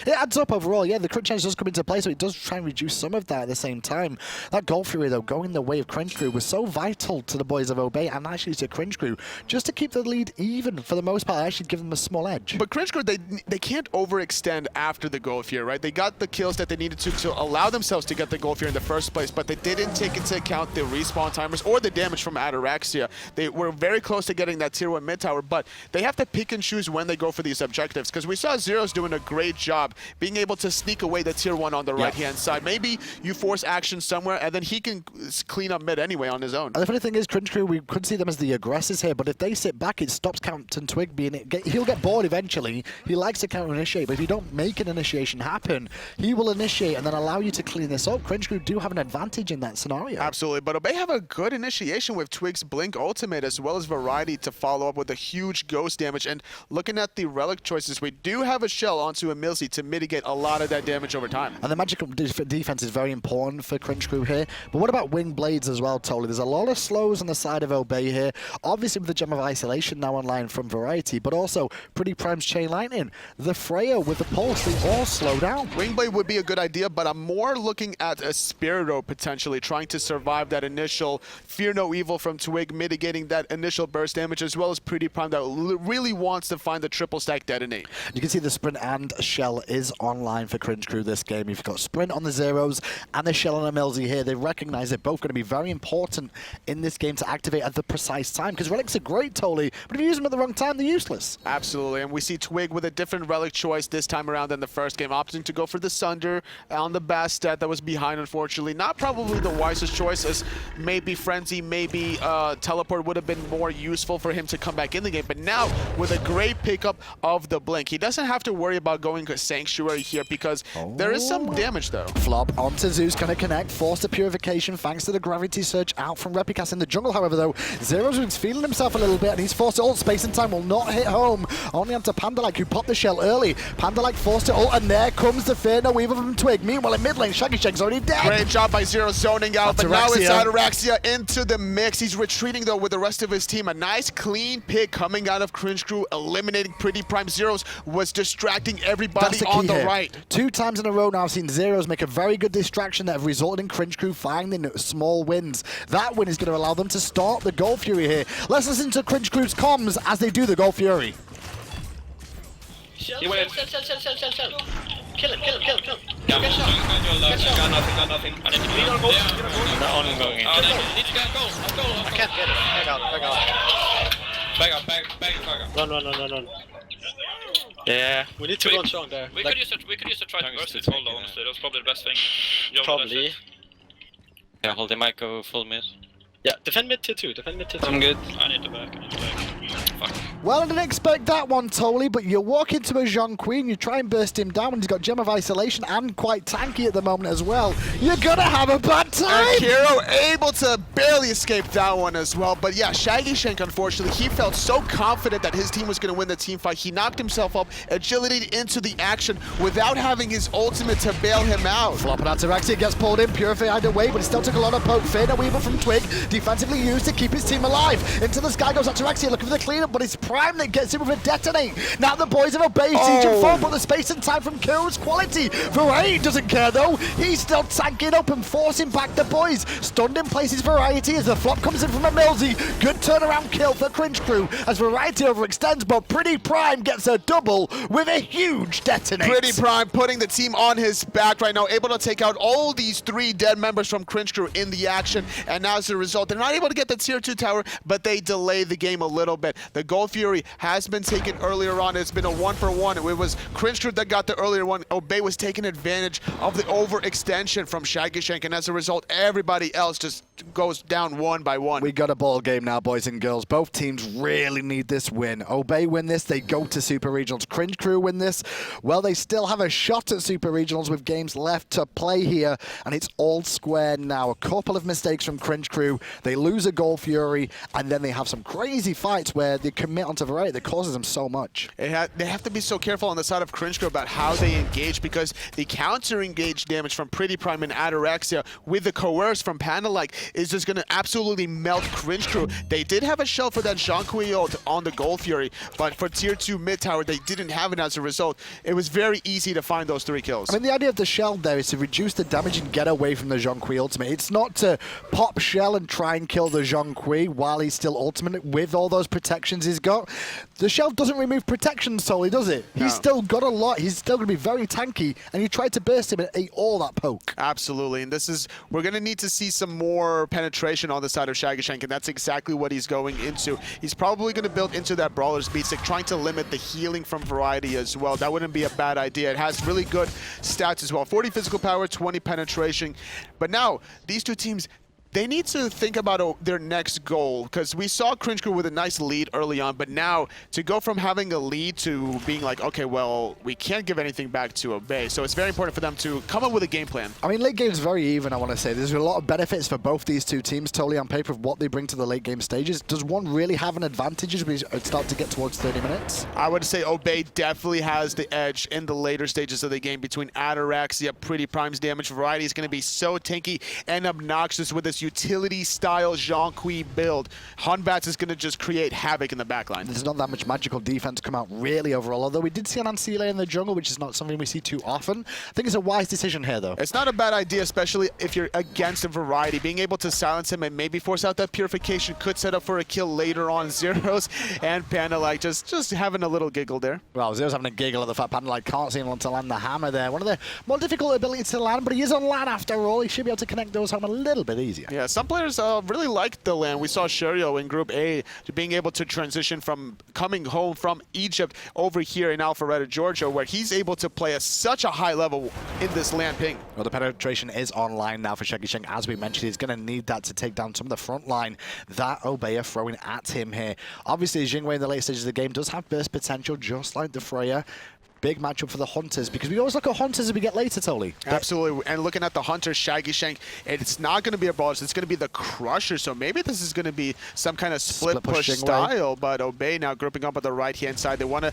D: It adds up overall, yeah, the crit chance does come into play, so it does try and reduce some of that at the same time. That Gold Fury, though, going the way of Cringe Crew was so vital to the boys of Obey and actually to Cringe Crew, just to keep the lead even for the most part, actually give them a small edge.
E: But Cringe Crew, they can't overextend after the Gold Fury, right? They got the kills that they needed to allow themselves to get the Gold Fury in the first place, but they didn't take into account the respawn timers or the damage from Ataraxia. They were very close to getting that tier 1 mid tower, but they have to pick and choose when they go for these objectives, because we saw Zyrhoes doing a great job being able to sneak away the tier 1 on the right-hand side. Maybe you force action somewhere, and then he can clean up mid anyway on his own.
D: And the funny thing is, Cringe Crew, we could see them as the aggressors here, but if they sit back, it stops CaptainTwig being it. He'll get bored eventually. He likes to counter-initiate, but if you don't make an initiation happen, he will initiate and then allow you to clean this up. Cringe Crew do have an advantage in that scenario.
E: Absolutely, but Obey have a good initiation with Twig's Blink ultimate as well as Variety to follow up with a huge ghost damage. And looking at the relic choices, we do have a shell onto EmilZy to mitigate a lot of that damage over time.
D: And the magical defense is very important for Cringe Crew here. But what about Wing Blades as well, Totally? There's a lot of slows on the side of Obey here. Obviously with the Gem of Isolation now online from Variety, but also PrettyPriMe's Chain Lightning. The Freya with the Pulse, they all slow down.
E: Wingblade would be a good idea, but I'm more looking at a Spirito potentially, trying to survive that initial Fear No Evil from Twig, mitigating that initial burst damage, as well as PrettyPriMe that really wants to find the triple stack detonate.
D: You can see the Sprint and Shell Shell is online for Cringe Crew this game. You've got Sprint on the Zyrhoes and the Shell on EmilZy here. They recognize they're both going to be very important in this game to activate at the precise time, because relics are great, Tolly, but if you use them at the wrong time, they're useless.
E: Absolutely, and we see Twig with a different relic choice this time around than the first game, opting to go for the Sunder on the Bastet that was behind, unfortunately. Not probably the wisest choice, as maybe Frenzy, maybe Teleport would have been more useful for him to come back in the game, but now with a great pickup of the Blink, he doesn't have to worry about going to Sanctuary here, because there is some damage though.
D: Flop onto Zeus, gonna connect, force the Purification thanks to the Gravity Surge out from Repikas in the jungle. However though, Zyrhoes is feeling himself a little bit and he's forced to ult. Space and Time will not hit home, only onto PANDALIKE, who popped the shell early. PANDALIKE forced to ult, and there comes the Fear No Weaver from Twig. Meanwhile in mid lane, Shaggyshenk's already dead.
E: Great job by Zero zoning out, but now it's
D: Ataraxia.
E: Ataraxia into the mix. He's retreating though with the rest of his team. A nice clean pick coming out of Cringe Crew, eliminating PrettyPriMe. Zyrhoes was distracting everybody on the right.
D: 2 times in a row now I've seen Zyrhoes make a very good distraction that have resulted in Cringe Crew finding small wins. That win is going to allow them to start the Goal Fury here. Let's listen to Cringe Crew's comms as they do the Goal Fury.
G: Shell. Kill him, kill him.
F: Yeah,
G: Get shot.
F: got nothing. I need to be on goal.
G: Not on going in.
F: Oh, no, need to get a goal. Let's go.
G: I can't get it.
F: Back up.
G: Run. Yeah, we need to run Zhong there.
F: We could use a try to burst it, hold on, honestly. That's probably the best thing.
G: Probably.
F: Yeah, hold, they might go full mid.
G: Yeah, defend mid tier 2.
F: I'm good. I need to back. Fuck.
D: Well, I didn't expect that one, Tolly, but you walk into a Zhong Queen, you try and burst him down, and he's got Gem of Isolation and quite tanky at the moment as well. You're gonna have a bad time!
E: And Kero able to barely escape that one as well. But yeah, Shaggyshenk, unfortunately, he felt so confident that his team was going to win the team fight. He knocked himself up, agility into the action without having his ultimate to bail him out.
D: Flop and Ataraxia gets pulled in, Purified away, but it still took a lot of poke. Fear No Weaver from Twig, defensively used to keep his team alive. Into the sky goes Ataraxia looking for the cleanup, but it's Prime that gets him with a detonate. Now the boys have obeyed Siege and Fall, but the Space and Time from Kero's quality. Variety doesn't care though. He's still tanking up and forcing back the boys. Stunned in places Variety as the flop comes in from EmilZy. Good turnaround kill for Cringe Crew as Variety overextends, but PrettyPriMe gets a double with a huge detonate.
E: PrettyPriMe putting the team on his back right now, able to take out all these 3 dead members from Cringe Crew in the action, and now as a result, they're not able to get the tier 2 tower, but they delay the game a little bit. The Goal Fury has been taken earlier on. It's been a 1-for-1. It was Cringe Crew that got the earlier one. Obey was taking advantage of the overextension from Shaggyshenk, and as a result, everybody else just goes down 1 by 1.
D: We got a ball game now, boys and girls. Both teams really need this win. Obey win this, they go to Super Regionals. Cringe Crew win this, well, they still have a shot at Super Regionals with games left to play here, and it's all square now. A couple of mistakes from Cringe Crew. They lose a Goal Fury, and then they have some crazy fights where they commit onto Variety that causes them so much.
E: They have to be so careful on the side of Cringe Crew about how they engage, because the counter-engage damage from PrettyPriMe and Ataraxia with the coerce from PANDALIKE is just going to absolutely melt Cringe Crew. They did have a shell for that Zhong ult on the Goal Fury, but for tier 2 mid tower, they didn't have it as a result. It was very easy to find those 3 kills.
D: I mean, the idea of the shell there is to reduce the damage and get away from the Zhong ultimate. It's not to pop shell and try and kill the Zhong while he's still ultimate with all those protections he's got. The shell doesn't remove protections solely, does it?
E: No.
D: He's still got a lot. He's still going to be very tanky, and you tried to burst him and ate all that poke.
E: Absolutely, and we're going to need to see some more penetration on the side of Shaggyshenk, and that's exactly what he's going into. He's probably going to build into that Brawler's Beat Stick, trying to limit the healing from Variety as well. That wouldn't be a bad idea. It has really good stats as well. 40 physical power, 20 penetration. But now, these 2 teams, they need to think about their next goal, because we saw Cringe Crew with a nice lead early on, but now to go from having a lead to being like, okay, well, we can't give anything back to Obey, so it's very important for them to come up with a game plan.
D: I mean, late game's very even, I want to say. There's a lot of benefits for both these 2 teams, totally on paper, of what they bring to the late game stages. Does one really have an advantage as we start to get towards 30 minutes?
E: I would say Obey definitely has the edge in the later stages of the game between Ataraxia, PrettyPriMe's damage. Variety is going to be so tanky and obnoxious with his this utility-style Zhong build, Batz is going to just create havoc in the backline.
D: There's not that much magical defense come out really overall, although we did see an Ancile in the jungle, which is not something we see too often. I think it's a wise decision here, though.
E: It's not a bad idea, especially if you're against a variety. Being able to silence him and maybe force out that purification could set up for a kill later on. Zyrhoes and PANDALIKE just having a little giggle there.
D: Well, Zeus having a giggle at the fact PANDALIKE can't seem to land the hammer there. One of the more difficult abilities to land, but he is on land after all. He should be able to connect those home a little bit easier.
E: Yeah, some players really like the land. We saw Sherio in Group A being able to transition from coming home from Egypt over here in Alpharetta, Georgia, where he's able to play at such a high level in this land ping.
D: Well, the penetration is online now for Shaggyshenk. As we mentioned, he's going to need that to take down some of the front line that Obey are throwing at him here. Obviously, Jing in the late stages of the game does have burst potential, just like the Freya. Big matchup for the Hunters, because we always look at Hunters as we get later, Toli.
E: Absolutely, and looking at the Hunter, Shaggyshenk, it's not going to be a Brawler, it's going to be the Crusher, so maybe this is going to be some kind of split push style, but Obey now grouping up on the right-hand side. They want to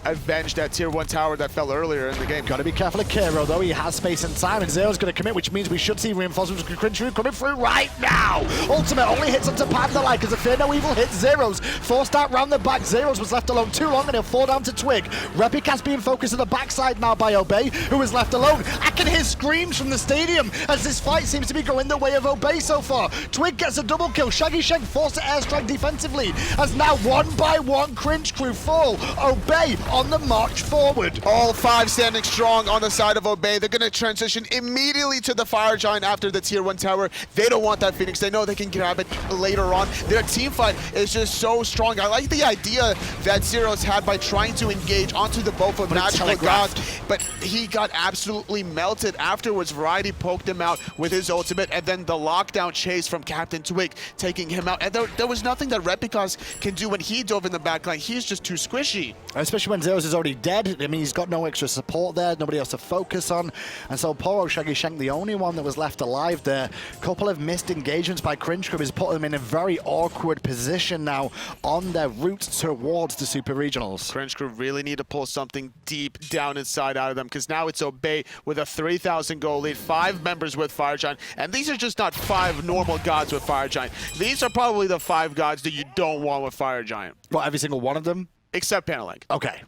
E: avenge that tier 1 tower that fell earlier in the game.
D: Got to be careful of Kero, though. He has space and time, and Zeus going to commit, which means we should see reinforcements from Cringe Crew coming through right now. Ultimate only hits onto PANDALIKE as a Fear No Evil hits Zyrhoes. Forced out round the back. Zyrhoes was left alone too long, and he'll fall down to Twig. Repikas being focused on the backside now by Obey, who is left alone. I can hear screams from the stadium as this fight seems to be going the way of Obey so far. Twig gets a double kill. Shaggyshenk forced to airstrike defensively as now one by one Cringe Crew fall. Obey on the march forward.
E: All 5 standing strong on the side of Obey. They're going to transition immediately to the Fire Giant after the tier 1 tower. They don't want that Phoenix. They know they can grab it later on. Their team fight is just so strong. I like the idea that Zyrhoes had by trying to engage onto the both of Natural God, but he got absolutely melted afterwards. Variety poked him out with his ultimate, and then the lockdown chase from CaptainTwig taking him out. And there was nothing that Repikas can do when he dove in the backline. He's just too squishy.
D: Especially when Zeus is already dead. I mean, he's got no extra support there, nobody else to focus on. And so poor old Shaggyshenk, the only one that was left alive there. Couple of missed engagements by Cringe Crew has put them in a very awkward position now on their route towards the Super Regionals.
E: Cringe Crew really need to pull something deep down inside out of them, because now it's Obey with a 3,000 goal lead, 5 members with Fire Giant, and these are just not 5 normal gods with Fire Giant. These are probably the 5 gods that you don't want with Fire Giant.
D: What, every single one of them?
E: Except PANDALIKE.
D: Okay.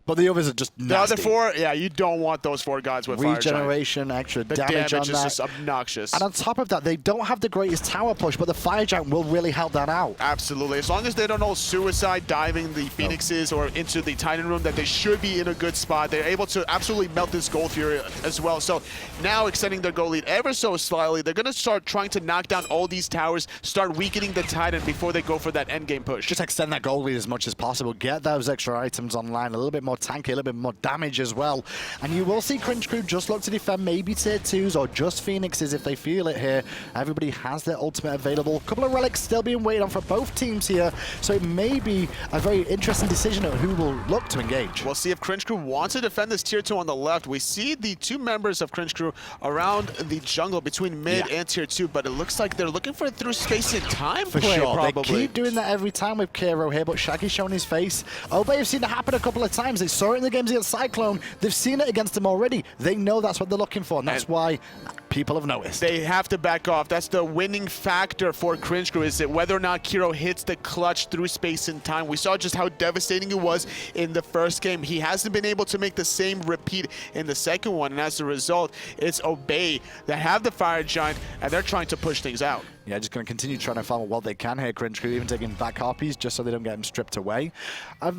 D: But the others are just nasty.
E: The other 4, yeah, you don't want those 4 gods with Fire Giant.
D: Regeneration, extra damage on that.
E: The damage is just obnoxious.
D: And on top of that, they don't have the greatest tower push, but the Fire Giant will really help that out.
E: Absolutely. As long as they don't all suicide diving the Phoenixes or into the Titan room, that they should be in a good spot. They're able to absolutely melt this Gold Fury as well. So now extending their goal lead ever so slightly, they're going to start trying to knock down all these towers, start weakening the Titan before they go for that endgame push.
D: Just extend that goal lead as much as possible. Get those extra items online, a little bit more tanky, a little bit more damage as well. And you will see Cringe Crew just look to defend maybe tier 2s or just Phoenixes if they feel it here. Everybody has their ultimate available. A couple of relics still being waited on for both teams here, so it may be a very interesting decision of who will look to engage.
E: We'll see if Cringe Crew wants to defend this tier 2 on the left. We see the 2 members of Cringe Crew around the jungle between mid and tier 2, but it looks like they're looking for it through space and time
D: for
E: play,
D: sure.
E: probably.
D: They keep doing that every time with Kero here, but Shaggy's showing his face. Obey have seen it happen a couple of times. They saw it in the games against Cyclone. They've seen it against them already. They know that's what they're looking for, and that's why people have noticed.
E: They have to back off. That's the winning factor for Cringe Crew, is it whether or not Kero hits the clutch through space and time. We saw just how devastating it was in the first game. He hasn't been able to make the same repeat in the second one, and as a result, it's Obey that have the Fire Giant, and they're trying to push things out.
D: Yeah, just going to continue trying to farm what they can here, Cringe Crew, even taking back harpies just so they don't get them stripped away.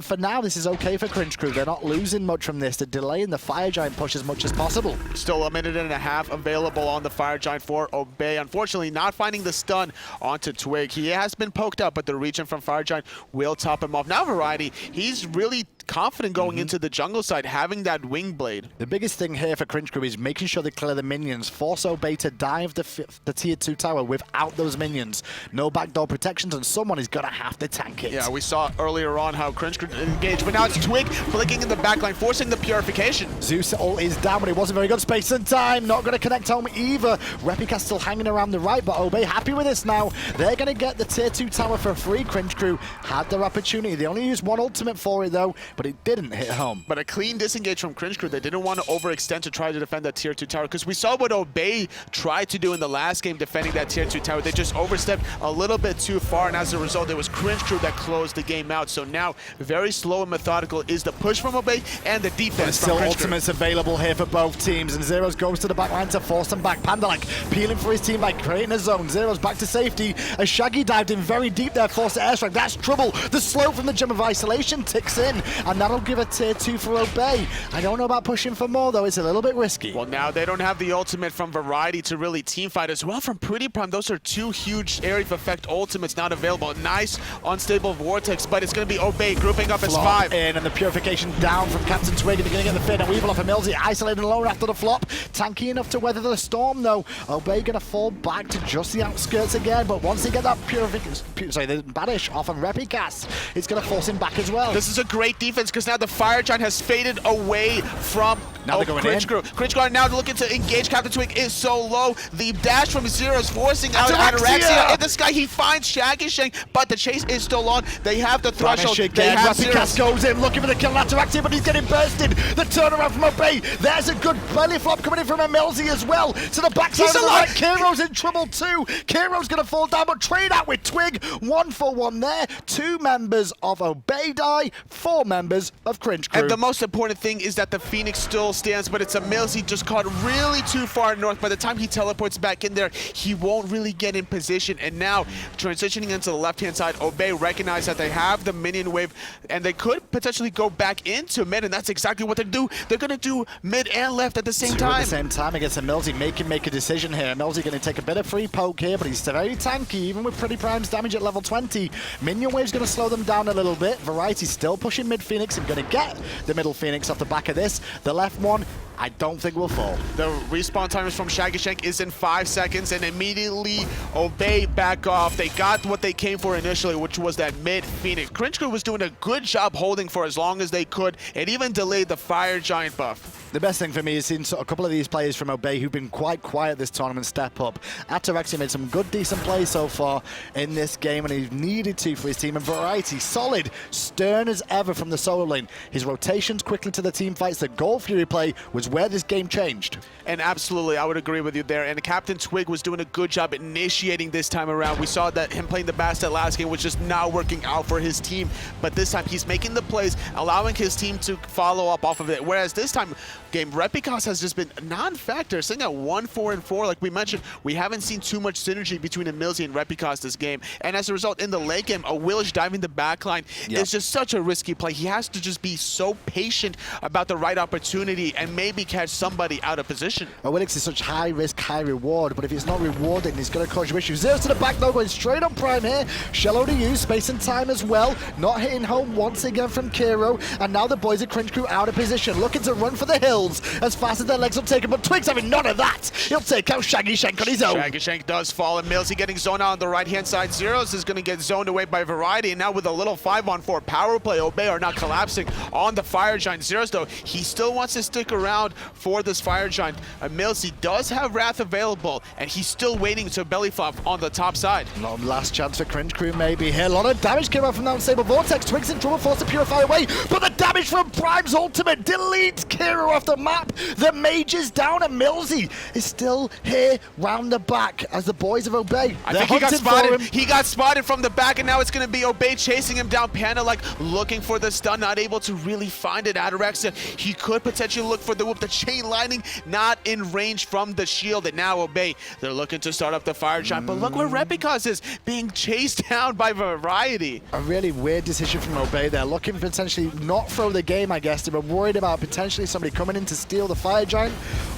D: For now, this is okay for Cringe Crew. They're not losing much from this. They're delaying the Fire Giant push as much as possible.
E: Still a minute and a half available on the Fire Giant for Obey. Unfortunately, not finding the stun onto Twig. He has been poked out, but the region from Fire Giant will top him off. Now Variety, he's really confident going into the jungle side, having that wing blade.
D: The biggest thing here for Cringe Crew is making sure they clear the minions, force Obey to dive the tier 2 tower without those minions. No backdoor protections, and someone is going to have to tank it.
E: Yeah, we saw earlier on how Cringe Crew engaged, but now it's Twig flicking in the backline, forcing the purification.
D: Zeus ult is down, but it wasn't very good. Space and time, not going to connect home either. Repikas still hanging around the right, but Obey happy with this now. They're going to get the tier 2 tower for free. Cringe Crew had their opportunity. They only used 1 ultimate for it, though. but it didn't hit home.
E: But a clean disengage from Cringe Crew. They didn't want to overextend to try to defend that tier 2 tower, because we saw what Obey tried to do in the last game defending that tier 2 tower. They just overstepped a little bit too far, and as a result, it was Cringe Crew that closed the game out. So now, very slow and methodical is the push from Obey and the defense
D: There's
E: from
D: still
E: Cringe Crew.
D: ultimates available here for both teams, and Zyrhoes goes to the back line to force them back. PANDALIKE peeling for his team by creating a zone. Zyrhoes back to safety as Shaggy dived in very deep there, forced the airstrike. That's trouble. The slow from the Gem of Isolation ticks in, and that'll give a tier 2 for Obey. I don't know about pushing for more, though. It's a little bit risky.
E: Well, now they don't have the ultimate from Variety to really teamfight as well from PrettyPriMe. Those are two huge area of effect ultimates not available. Nice unstable Vortex, but it's going to be Obey grouping up as
D: Flop
E: 5.
D: in, and the purification down from CaptainTwig, and they're going to get the Finn and Weevil off of EmilZy, isolated alone after the flop. Tanky enough to weather the storm, though. Obey going to fall back to just the outskirts again, but once they get that the banish off on Repikas, it's going to force him back as well.
E: This is a great defense because now the Fire Giant has faded away from Cringe Crew. Cringe Crew now looking to engage. CaptainTwig is so low. The dash from Zyrhoes forcing out Ataraxia in the sky. He finds Shaggyshenk, but the chase is still on. They have the threshold. They have
D: Repikas goes in looking for the kill on Ataraxia, but he's getting bursted. The turnaround from Obey. There's a good belly flop coming in from EmilZy as well. To the backside of the right. Kero's in trouble too. Kero's going to fall down, but trade out with Twig. 1 for 1 there. 2 members of Obey die. 4 members of Cringe Crew.
E: And the most important thing is that the Phoenix still stands, but it's EmilZy just caught really too far north. By the time he teleports back in there, he won't really get in position. And now, transitioning into the left-hand side, Obey recognize that they have the minion wave, and they could potentially go back into mid, and that's exactly what they do. They're going to do mid and left at the same time.
D: At the same time against EmilZy, make a decision here. EmilZy going to take a bit of free poke here, but he's very tanky, even with PrettyPriMe's damage at level 20. Minion wave's going to slow them down a little bit. Variety's still pushing mid Phoenix and going to get the middle Phoenix off the back of this. The left one, I don't think will fall.
E: The respawn timers from Shaggyshenk is in 5 seconds, and immediately Obey back off. They got what they came for initially, which was that mid Phoenix. Cringe Crew was doing a good job holding for as long as they could, and even delayed the Fire Giant buff.
D: The best thing for me is seeing a couple of these players from Obey who've been quite quiet this tournament step up. Ataraxia made some good, decent plays so far in this game, and he needed to for his team. And Variety, solid, stern as ever from the solo lane. His rotations quickly to the team fights. The Gold Fury play was where this game changed.
E: And absolutely, I would agree with you there. And CaptainTwig was doing a good job initiating this time around. We saw that him playing the Bastet last game was just not working out for his team. But this time, he's making the plays, allowing his team to follow up off of it. Whereas this time, game, Repikas has just been non-factor, sitting at 1-4-4. Like we mentioned, we haven't seen too much synergy between EmilZy and Repikas this game. And as a result, in the late game, Awilix diving the backline is just such a risky play. He has to just be so patient about the right opportunity and maybe catch somebody out of position.
D: Awilix is such high risk, high reward, but if it's not rewarding, he's going to cause you issues. Zero to the back though, going straight on Prime here. Shallow to use, space and time as well. Not hitting home once again from Kero. And now the boys at Cringe Crew out of position, looking to run for the hills as fast as their legs will take him. But Twig's having none of that. He'll take out Shaggyshenk on his own.
E: Shaggyshenk does fall, and EmilZy getting zoned out on the right-hand side. Zyrhoes is going to get zoned away by Variety, and now with a little 5-on-4 power play, Obey are not collapsing on the Fire Giant. Zyrhoes, though, he still wants to stick around for this Fire Giant. EmilZy does have Wrath available, and he's still waiting to belly flop on the top side.
D: Last chance for Cringe Crew maybe here. A lot of damage came out from that unstable Vortex. Twig's in trouble, forced to purify away, but the damage from Prime's ultimate deletes Kero off the map. The mage is down, and EmilZy is still here round the back as the boys of Obey.
E: I think he got spotted. He got spotted from the back, and now it's going to be Obey chasing him down. PANDALIKE looking for the stun, not able to really find it. Ataraxia, he could potentially look for the whoop. The chain lightning not in range from the shield, and now Obey, they're looking to start up the Fire Giant, but look where Repikas is, being chased down by Variety.
D: A really weird decision from Obey. They're looking to potentially not throw the game, I guess. They were worried about potentially somebody coming in to steal the Fire Giant.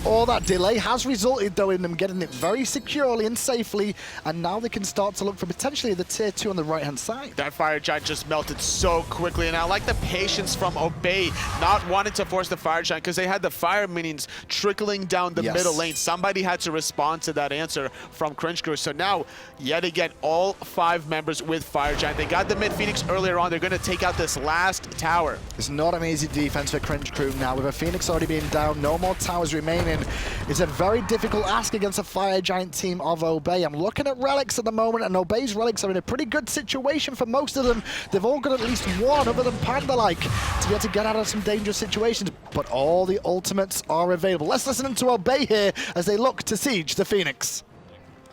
D: All that delay has resulted, though, in them getting it very securely and safely, and now they can start to look for potentially the tier 2 on the right-hand side.
E: That Fire Giant just melted so quickly, and I like the patience from Obey, not wanting to force the Fire Giant, because they had the fire minions trickling down the middle lane. Somebody had to respond to that answer from Cringe Crew. So now, yet again, all 5 members with Fire Giant. They got the mid Phoenix earlier on. They're going to take out this last tower.
D: It's not an easy defense for Cringe Crew now, with a Phoenix already being down, no more towers remaining. It's a very difficult ask against a Fire Giant team of Obey. I'm looking at relics at the moment, and Obey's relics are in a pretty good situation for most of them. They've all got at least one other than PANDALIKE to be able to get out of some dangerous situations, but all the ultimates are available. Let's listen to Obey here as they look to siege the Phoenix.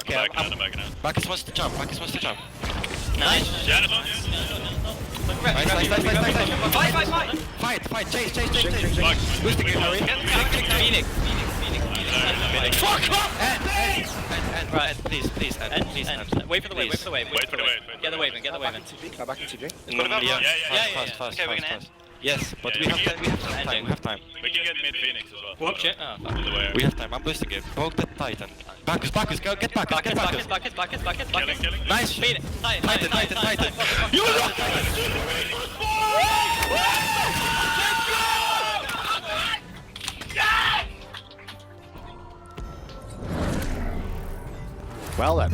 F: Okay, I'm backing out.
G: Bacchus wants to jump. Bacchus wants to jump.
H: Nice.
F: Janus.
G: Fight. Chase. Boosting it, Harry.
H: Phoenix.
G: Fuck off! And right, please,
H: Wait for the wave.
F: Wait for the wave.
H: Get the wave in.
I: Back in TJ.
F: Yeah.
H: Okay, we're gonna end.
G: yes, but we have time.
F: We can get mid Phoenix as well.
H: Shit.
G: We have time. I'm boosting it. Poke the Titan. Bacchus, go get Bacchus.
F: Killing.
G: Nice.
H: Phoenix.
G: Titan.
H: You
D: Well then.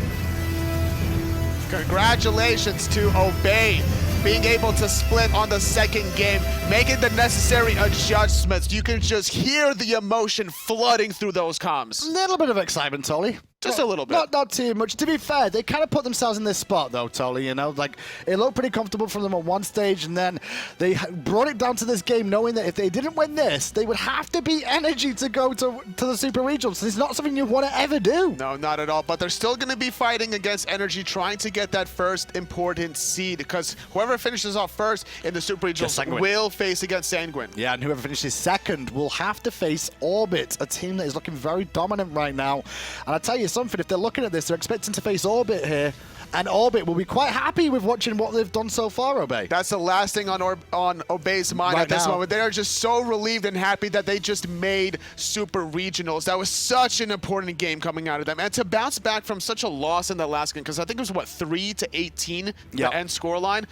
E: Congratulations to Obey, being able to split on the second game, making the necessary adjustments. You can just hear the emotion flooding through those comms.
D: Little bit of excitement, Tolly.
E: Just a little bit.
D: Not too much. To be fair, they kind of put themselves in this spot, though, Tolly. You know, like it looked pretty comfortable for them on one stage, and then they brought it down to this game, knowing that if they didn't win this, they would have to beat Energy to go to the Super Regionals. It's not something you want to ever do.
E: No, not at all. But they're still going to be fighting against Energy, trying to get that first important seed, because whoever finishes off first in the Super Regionals will face against Sanguine.
D: Yeah, and whoever finishes second will have to face Orbit, a team that is looking very dominant right now. And I tell you something, if they're looking at this, they're expecting to face Orbit here, and Orbit will be quite happy with watching what they've done so far, Obey.
E: That's the last thing on Obey's mind at this moment. They are just so relieved and happy that they just made Super Regionals. That was such an important game coming out of them. And to bounce back from such a loss in the last game, because I think it was, what, 3-18, the end scoreline?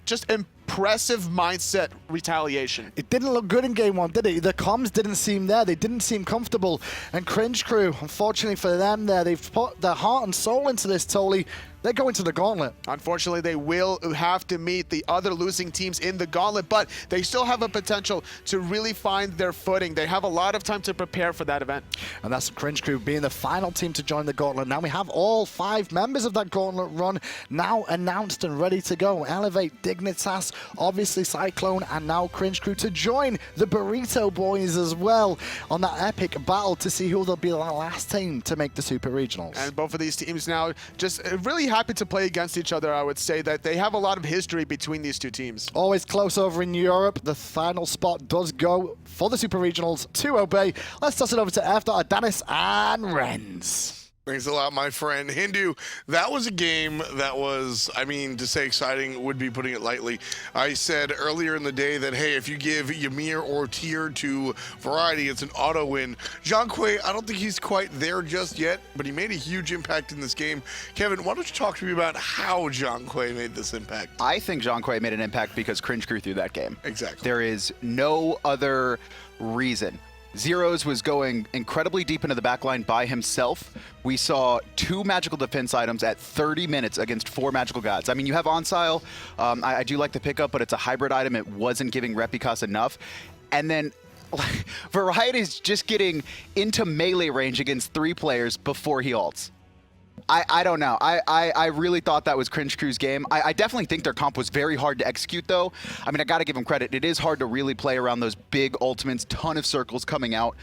E: Just impressive mindset retaliation.
D: It didn't look good in game one, did it? The comms didn't seem there. They didn't seem comfortable. And Cringe Crew, unfortunately for them there, they've put their heart and soul into this, Tolly. They're going to the gauntlet.
E: Unfortunately, they will have to meet the other losing teams in the gauntlet, but they still have a potential to really find their footing. They have a lot of time to prepare for that event.
D: And that's Cringe Crew being the final team to join the gauntlet. Now we have all 5 members of that gauntlet run now announced and ready to go. Elevate, Dignitas, obviously Cyclone, and now Cringe Crew to join the Burrito Boys as well on that epic battle to see who will be the last team to make the Super Regionals.
E: And both of these teams now just really happy to play against each other. I would say that they have a lot of history between these two teams.
D: Always close over in Europe. The final spot does go for the Super Regionals to Obey. Let's toss it over to F. Janus and Renz.
C: Thanks a lot, my friend. Hindu, that was a game that was, I mean, to say exciting would be putting it lightly. I said earlier in the day that, hey, if you give Ymir or Tyr to Variety, it's an auto win. Zhong, I don't think he's quite there just yet, but he made a huge impact in this game. Kevin, why don't you talk to me about how Zhong made this impact?
B: I think Zhong made an impact because Cringe Crew threw that game.
C: Exactly.
B: There is no other reason. Zyrhoes was going incredibly deep into the backline by himself. We saw 2 magical defense items at 30 minutes against 4 magical gods. I mean, you have Onsile. I do like the pickup, but it's a hybrid item. It wasn't giving Repikas enough. And then Variety's just getting into melee range against 3 players before he ults. I don't know. I really thought that was Cringe Crew's game. I definitely think their comp was very hard to execute, though. I mean, I got to give them credit. It is hard to really play around those big ultimates, ton of circles coming out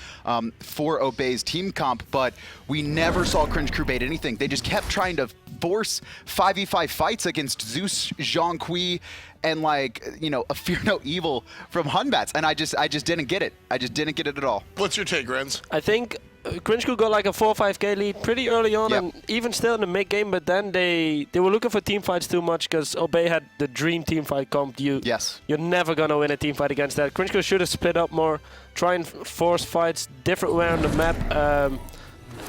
B: for Obey's team comp, but we never saw Cringe Crew bait anything. They just kept trying to force 5v5 fights against Zeus, Zhong, and, like, you know, a Fear No Evil from Hunbats, and I just didn't get it. I just didn't get it at all.
C: What's your take, Renz?
A: I think Cringe Crew got like a 4-5k lead pretty early on, and even still in the mid game, but then they were looking for team fights too much because Obey had the dream team fight comp. You're never going to win a team fight against that. Cringe Crew should have split up more, try and force fights different way on the map.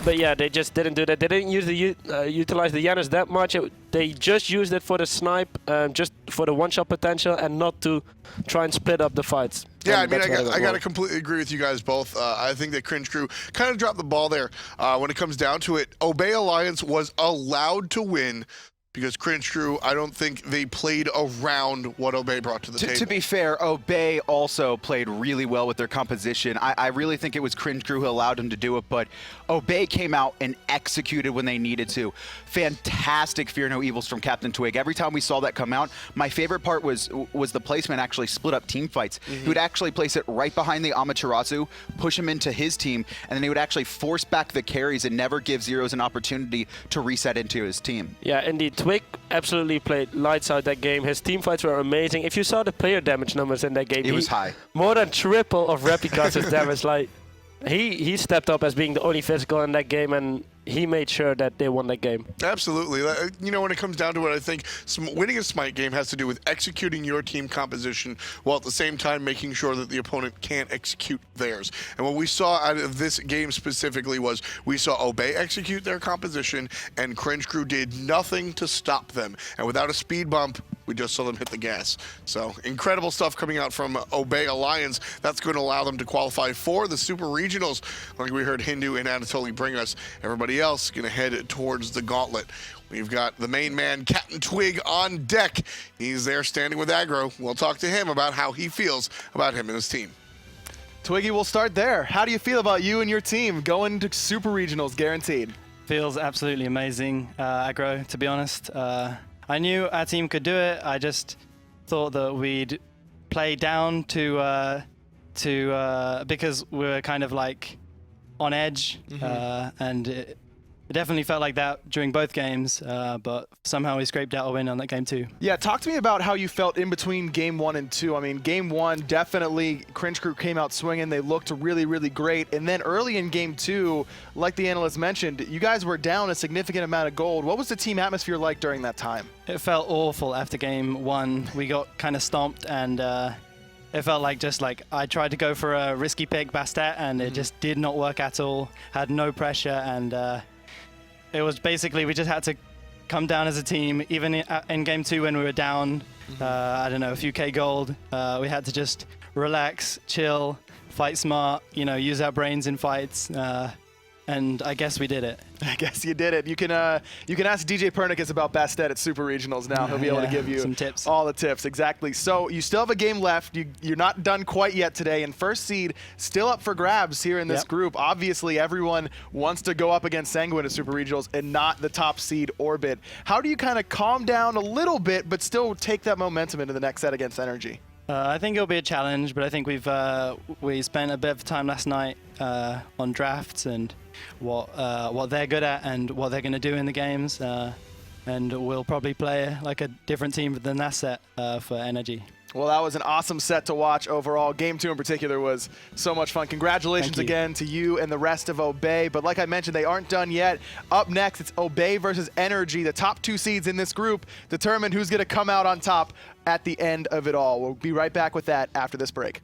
A: But yeah, they just didn't do that. They didn't utilize the Janus that much. They just used it for the snipe, just for the one-shot potential, and not to try and split up the fights.
C: Yeah, I mean, I got to completely agree with you guys both. I think that Cringe Crew kind of dropped the ball there when it comes down to it. Obey Alliance was allowed to win because Cringe Crew, I don't think they played around what Obey brought to the table.
B: To be fair, Obey also played really well with their composition. I really think it was Cringe Crew who allowed them to do it, but Obey came out and executed when they needed to. Fantastic Fear No Evils from CaptainTwig. Every time we saw that come out, my favorite part was the placement actually split up team fights. He would actually place it right behind the Amaterasu, push him into his team, and then he would actually force back the carries and never give Zyrhoes an opportunity to reset into his team.
A: Yeah, indeed. Twig absolutely played lights out that game. His team fights were amazing. If you saw the player damage numbers in that game,
B: It was high.
A: More than triple of Repikas' damage. Like, he stepped up as being the only physical in that game, and he made sure that they won that game.
C: Absolutely. You know, when it comes down to it, I think winning a Smite game has to do with executing your team composition while at the same time making sure that the opponent can't execute theirs. And what we saw out of this game specifically was we saw Obey execute their composition, and Cringe Crew did nothing to stop them. And without a speed bump, we just saw them hit the gas. So incredible stuff coming out from Obey Alliance. That's going to allow them to qualify for the Super Regionals, like we heard Hindu and Anatoly bring us. Everybody else going to head towards the gauntlet. We've got the main man, CaptainTwig, on deck. He's there standing with aggro. We'll talk to him about how he feels about him and his team.
J: Twiggy, we'll start there. How do you feel about you and your team going to Super Regionals guaranteed?
K: Feels absolutely amazing, aggro, to be honest. I knew our team could do it. I just thought that we'd play down to because we were kind of like on edge, and it definitely felt like that during both games, but somehow we scraped out a win on that game too.
J: Yeah, talk to me about how you felt in between game 1 and 2. I mean, game 1, definitely Cringe Crew came out swinging. They looked really, really great. And then early in game 2, like the analyst mentioned, you guys were down a significant amount of gold. What was the team atmosphere like during that time?
K: It felt awful after game 1. We got kind of stomped, and it felt like I tried to go for a risky pick Bastet, and it just did not work at all. Had no pressure, and it was basically we just had to come down as a team. Even in game 2 when we were down, I don't know, a few K gold, we had to just relax, chill, fight smart, you know, use our brains in fights. And I guess we did it.
J: I guess you did it. You can ask DJ Pernicus about Bastet at Super Regionals now. He'll be able to give you
K: some tips.
J: All the tips, exactly. So you still have a game left. You're not done quite yet today, and first seed still up for grabs here in this group. Obviously, everyone wants to go up against Sanguine at Super Regionals and not the top seed Orbit. How do you kind of calm down a little bit but still take that momentum into the next set against Energy?
K: I think it'll be a challenge, but I think we spent a bit of time last night on drafts and what they're good at and what they're going to do in the games, and we'll probably play like a different team than that set for Energy.
J: Well, that was an awesome set to watch overall. Game 2 in particular was so much fun. Congratulations again to you and the rest of Obey. But like I mentioned, they aren't done yet. Up next, it's Obey versus Energy. The top 2 seeds in this group determine who's going to come out on top at the end of it all. We'll be right back with that after this break.